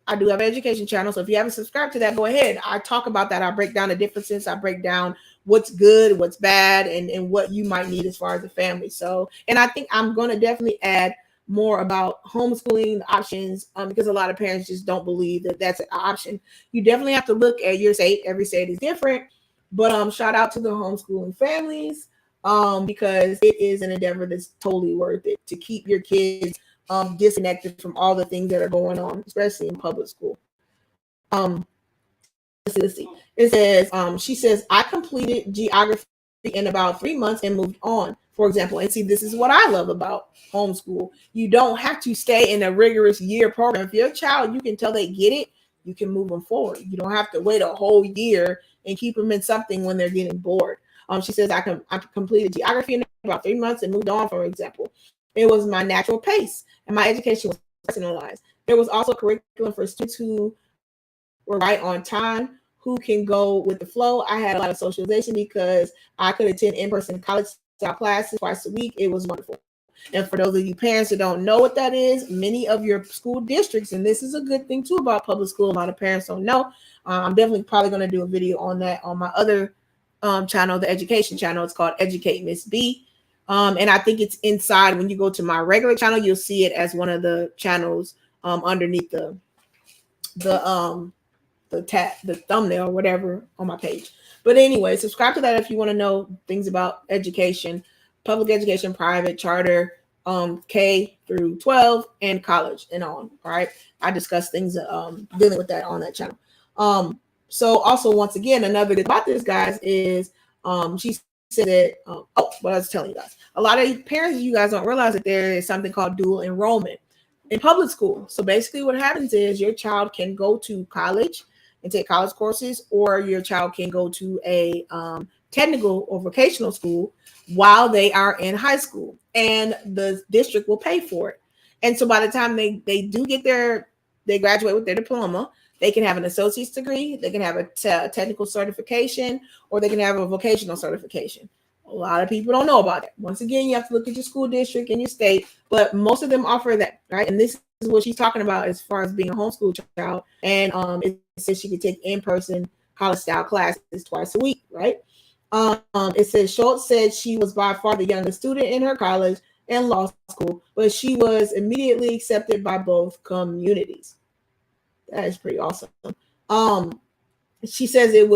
I do have an education channel. So if you haven't subscribed to that, go ahead. I talk about that. I break down the differences. I break down what's good, what's bad, and what you might need as far as a family. So, and I think I'm going to definitely add more about homeschooling options because a lot of parents just don't believe that that's an option. You definitely have to look at your state. Every state is different, but shout out to the homeschooling families because it is an endeavor that's totally worth it to keep your kids disconnected from all the things that are going on, especially in public school. Let's see. It says, she says, I completed geography in about 3 months and moved on, for example. And see, this is what I love about homeschool. You don't have to stay in a rigorous year program. If your child, you can tell they get it, you can move them forward. You don't have to wait a whole year and keep them in something when they're getting bored. She says, I completed geography in about 3 months and moved on, for example. It was my natural pace and my education was personalized. There was also a curriculum for students who were right on time, who can go with the flow. I had a lot of socialization because I could attend in-person college style classes twice a week. It was wonderful. And for those of you parents that don't know what that is, many of your school districts, and this is a good thing too about public school, a lot of parents don't know. I'm definitely probably going to do a video on that on my other channel, the education channel. It's called Educate Miss B. And I think it's inside. When you go to my regular channel, you'll see it as one of the channels underneath the thumbnail or whatever on my page. But anyway, subscribe to that if you want to know things about education, public education, private, charter, K through 12, and college and on. All right. I discuss things dealing with that on that channel. So also, once again, another thing about this, guys, is she said that, what I was telling you guys, a lot of parents, you guys don't realize that there is something called dual enrollment in public school. So basically what happens is your child can go to college and take college courses, or your child can go to a technical or vocational school while they are in high school, and the district will pay for it. And so by the time they do get they graduate with their diploma, they can have an associate's degree, they can have a technical certification, or they can have a vocational certification. A lot of people don't know about it. Once again, you have to look at your school district and your state, but most of them offer that, right? And this is what she's talking about as far as being a homeschool child. And it says she could take in-person college-style classes twice a week, right? It says Schultz said she was by far the youngest student in her college and law school, but she was immediately accepted by both communities. That is pretty awesome. She says it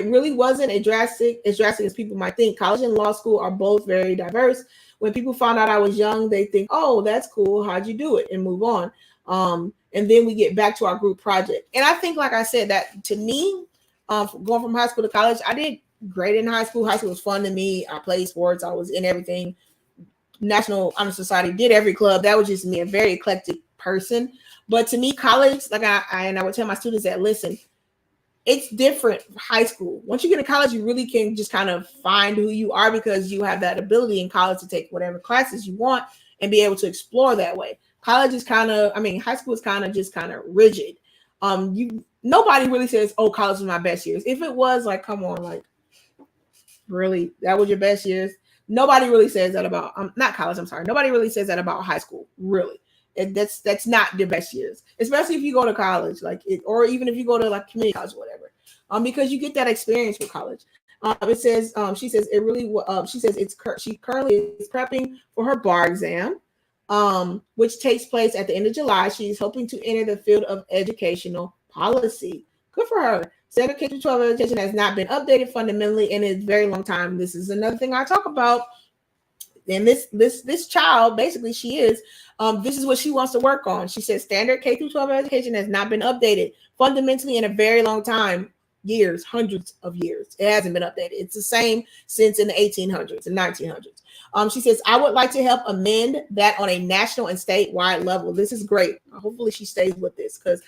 really wasn't as drastic as people might think. College and law school are both very diverse. When people find out I was young, they think, oh, that's cool. How'd you do it? And move on. And then we get back to our group project. And I think, like I said, that to me, going from high school to college, I did great in high school. High school was fun to me. I played sports. I was in everything. National Honor Society, did every club. That was just me, a very eclectic person. But to me, college, like I would tell my students that, listen, it's different. High school. Once you get to college, you really can just kind of find who you are, because you have that ability in college to take whatever classes you want and be able to explore that way. College is high school is kind of rigid. Nobody really says, oh, college was my best years. If it was, like, come on, like, really, that was your best years? Nobody really says that about not college. I'm sorry. Nobody really says that about high school. Really, that's not the best years, especially if you go to college, or even if you go to like community college or whatever, because you get that experience with college. It says she says it really. She says she currently is prepping for her bar exam, which takes place at the end of July. She's hoping to enter the field of educational policy. Good for her. Standard K-12 education has not been updated fundamentally in a very long time. This is another thing I talk about. And this child, basically, she is. This is what she wants to work on. She says standard K-12 education has not been updated fundamentally in a very long time. Years, hundreds of years. It hasn't been updated. It's the same since in the 1800s and 1900s. She says, I would like to help amend that on a national and statewide level. This is great. Hopefully she stays with this, because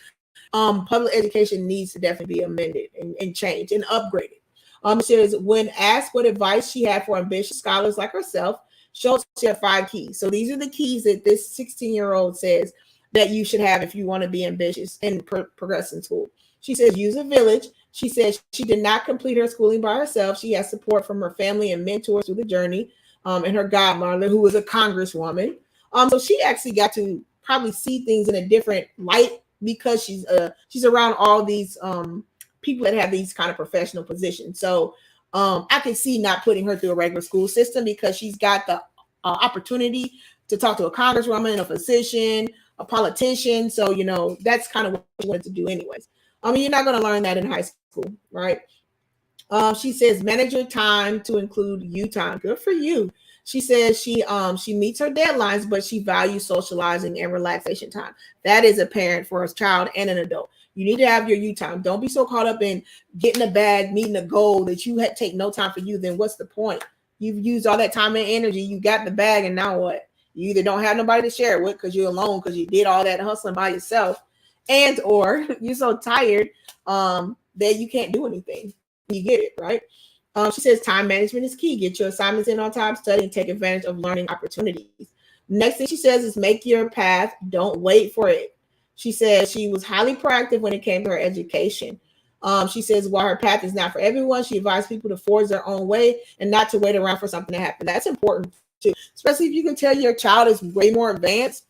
public education needs to definitely be amended and changed and upgraded. It says, when asked what advice she had for ambitious scholars like herself, Schultz shared 5 keys. So these are the keys that this 16-year-old says that you should have if you want to be ambitious and progress in school. She says, use a village. She says she did not complete her schooling by herself. She has support from her family and mentors through the journey, and her godmother, who was a congresswoman. So she actually got to probably see things in a different light, because she's around all these people that have these kind of professional positions. So I could see not putting her through a regular school system, because she's got the opportunity to talk to a congresswoman, a physician, a politician. So, that's kind of what she wanted to do anyways. You're not going to learn that in high school, right? She says, manage your time to include you time. Good for you. She says she meets her deadlines, but she values socializing and relaxation time. That is apparent for a child and an adult. You need to have your you time. Don't be so caught up in getting a bag, meeting a goal that you take no time for you. Then what's the point? You've used all that time and energy. You got the bag, and now what? You either don't have nobody to share it with because you're alone, because you did all that hustling by yourself, and or you're so tired that you can't do anything. You get it, right? She says time management is key. Get your assignments in on time, study, and take advantage of learning opportunities. Next thing she says is make your path. Don't wait for it. She says she was highly proactive when it came to her education. She says while her path is not for everyone, she advised people to forge their own way and not to wait around for something to happen. That's important too, especially if you can tell your child is way more advanced.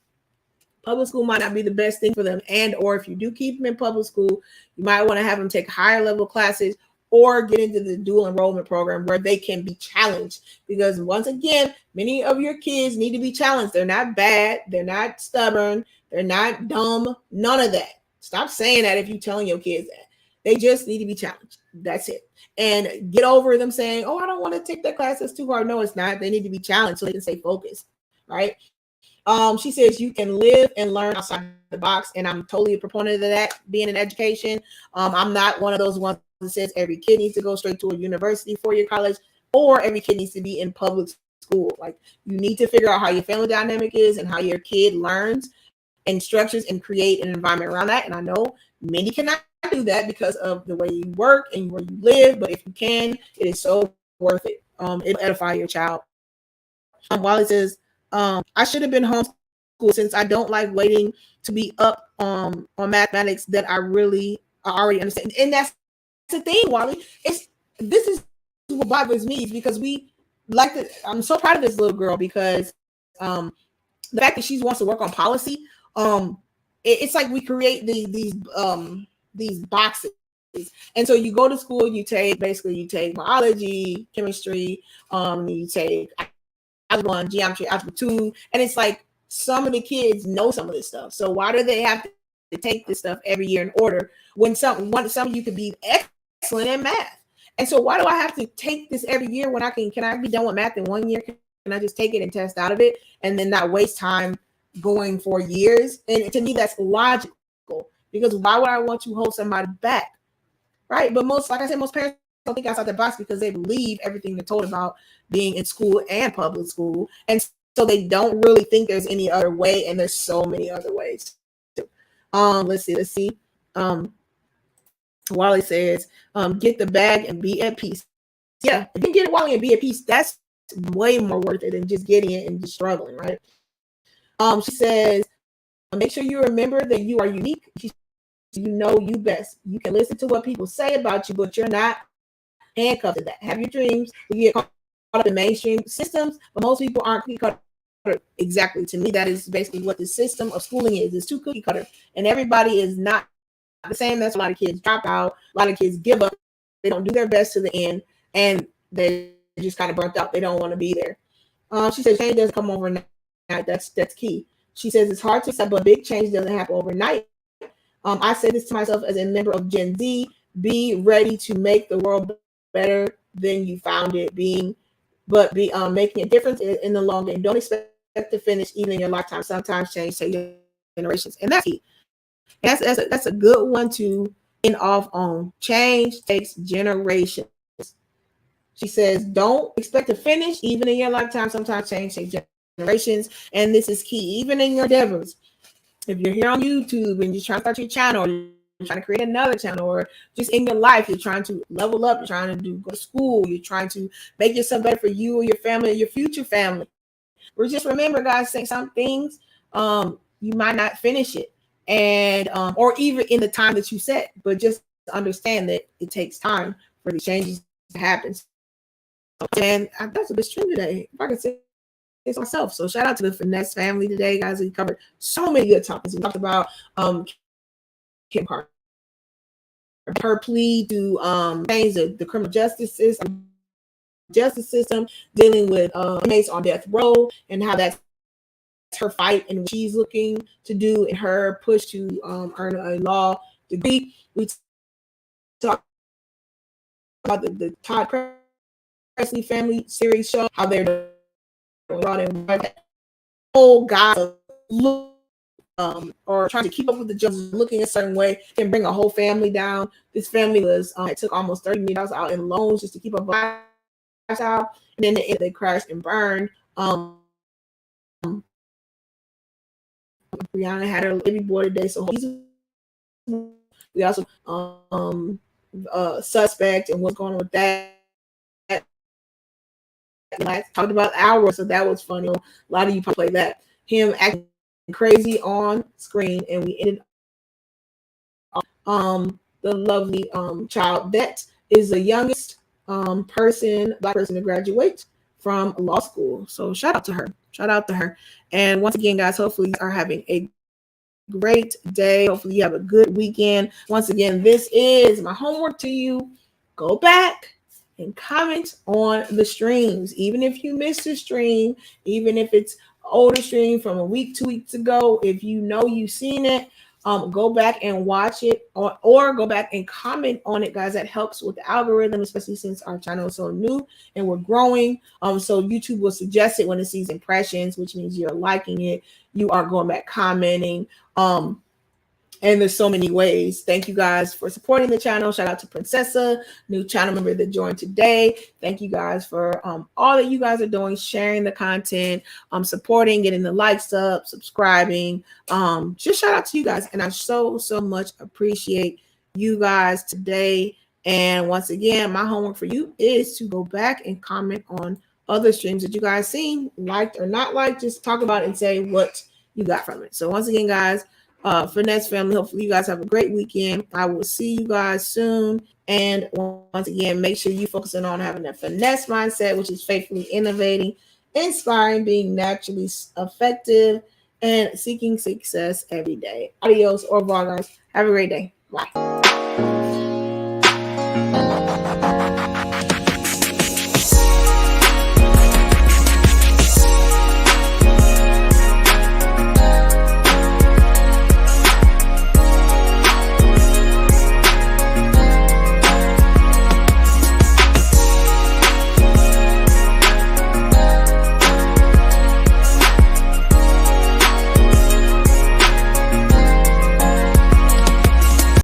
Public school might not be the best thing for them, and or if you do keep them in public school, you might want to have them take higher level classes or get into the dual enrollment program where they can be challenged. Because once again, many of your kids need to be challenged. They're not bad. They're not stubborn. They're not dumb. None of that. Stop saying that if you're telling your kids that. They just need to be challenged. That's it. And get over them saying, oh, I don't want to take that class. That's too hard. No, it's not. They need to be challenged so they can stay focused, right? She says you can live and learn outside the box, and I'm totally a proponent of that, being in education. I'm not one of those ones that says every kid needs to go straight to a university, 4-year college, or every kid needs to be in public school. Like, you need to figure out how your family dynamic is and how your kid learns and structures and create an environment around that. And I know many cannot do that because of the way you work and where you live, but if you can, it is so worth it. It'll edify your child. Wally says, I should have been homeschooled since I don't like waiting to be up on mathematics that I already understand. And that's the thing, Wally. This is what bothers me, because I'm so proud of this little girl, because the fact that she wants to work on policy, it's like we create these boxes. And so you go to school, you take biology, chemistry, you take algebra 1, geometry, algebra 2, and it's like some of the kids know some of this stuff. So why do they have to take this stuff every year in order when some of you could be excellent in math? And so why do I have to take this every year when can I be done with math in 1 year? Can I just take it and test out of it and then not waste time going for years? And to me, that's logical, because why would I want to hold somebody back? Right. But like I said, most parents don't think outside the box because they believe everything they're told about being in school and public school. And so they don't really think there's any other way. And there's so many other ways. Let's see. Wally says, get the bag and be at peace. Yeah, if you get it, Wally, and be at peace, that's way more worth it than just getting it and just struggling, right? She says, make sure you remember that you are unique. You know you best. You can listen to what people say about you, but you're not handcuffed to that. Have your dreams. We get caught up in mainstream systems, but most people aren't cookie cutter. Exactly. To me, that is basically what the system of schooling is. It's too cookie cutter, and everybody is not the same. That's a lot of kids drop out. A lot of kids give up. They don't do their best to the end, and they just kind of burnt out. They don't want to be there. She says change doesn't come overnight. That's key. She says it's hard to accept, but big change doesn't happen overnight. I say this to myself as a member of Gen Z: be ready to make the world better than you found it, making a difference in the long game. Don't expect to finish even in your lifetime. Sometimes change takes generations, and that's key. That's a good one to end off on. Change takes generations. She says, don't expect to finish even in your lifetime. Sometimes change takes generations, and this is key, even in your endeavors. If you're here on YouTube and you're trying to start your channel, or you're trying to create another channel, or just in your life, you're trying to level up, you're trying to go to school, you're trying to make yourself better for you or your family or your future family. Or just remember, guys, saying some things, you might not finish it, and or even in the time that you set, but just understand that it takes time for the changes to happen. And that's a good stream today, if I can say it's myself. So shout out to the Finesse family today, guys. We covered so many good topics. We talked about Kim Kardashian, her plea to change the criminal justice system, dealing with inmates on death row, and how that's her fight and what she's looking to do in her push to earn a law degree. We talked about the Todd Presley family series show, how they're whole guy look or trying to keep up with the Joneses, looking a certain way, can bring a whole family down. This family was it took almost $30 million out in loans just to keep up lifestyle, and then they crashed and burned. Brianna had her baby boy today, so we also suspect and what's going on with that. I talked about hours, so that was funny. A lot of you probably play that. Him acting crazy on screen, and we ended the lovely child that is the youngest black person to graduate from law school. So shout out to her. And once again, guys, hopefully you are having a great day. Hopefully you have a good weekend. Once again, this is my homework to you. Go back and comment on the streams. Even if you missed a stream, even if it's older stream from a week, 2 weeks ago, if you know you've seen it, go back and watch it, or go back and comment on it, guys. That helps with the algorithm, especially since our channel is so new and we're growing. So YouTube will suggest it when it sees impressions, which means you're liking it. You are going back, commenting. And there's so many ways. Thank you guys for supporting the channel. Shout out to Princessa, new channel member that joined today. Thank you guys for all that you guys are doing, sharing the content, supporting, getting the likes up, subscribing. Just shout out to you guys. And I so much appreciate you guys today. And once again, my homework for you is to go back and comment on other streams that you guys seen, liked or not liked. Just talk about it and say what you got from it. So once again, guys, Finesse family, hopefully you guys have a great weekend. I will see you guys soon. And once again, make sure you focusing on having a finesse mindset, which is faithfully innovating, inspiring, being naturally effective, and seeking success every day. Adios, au revoir, guys. Have a great day. Bye.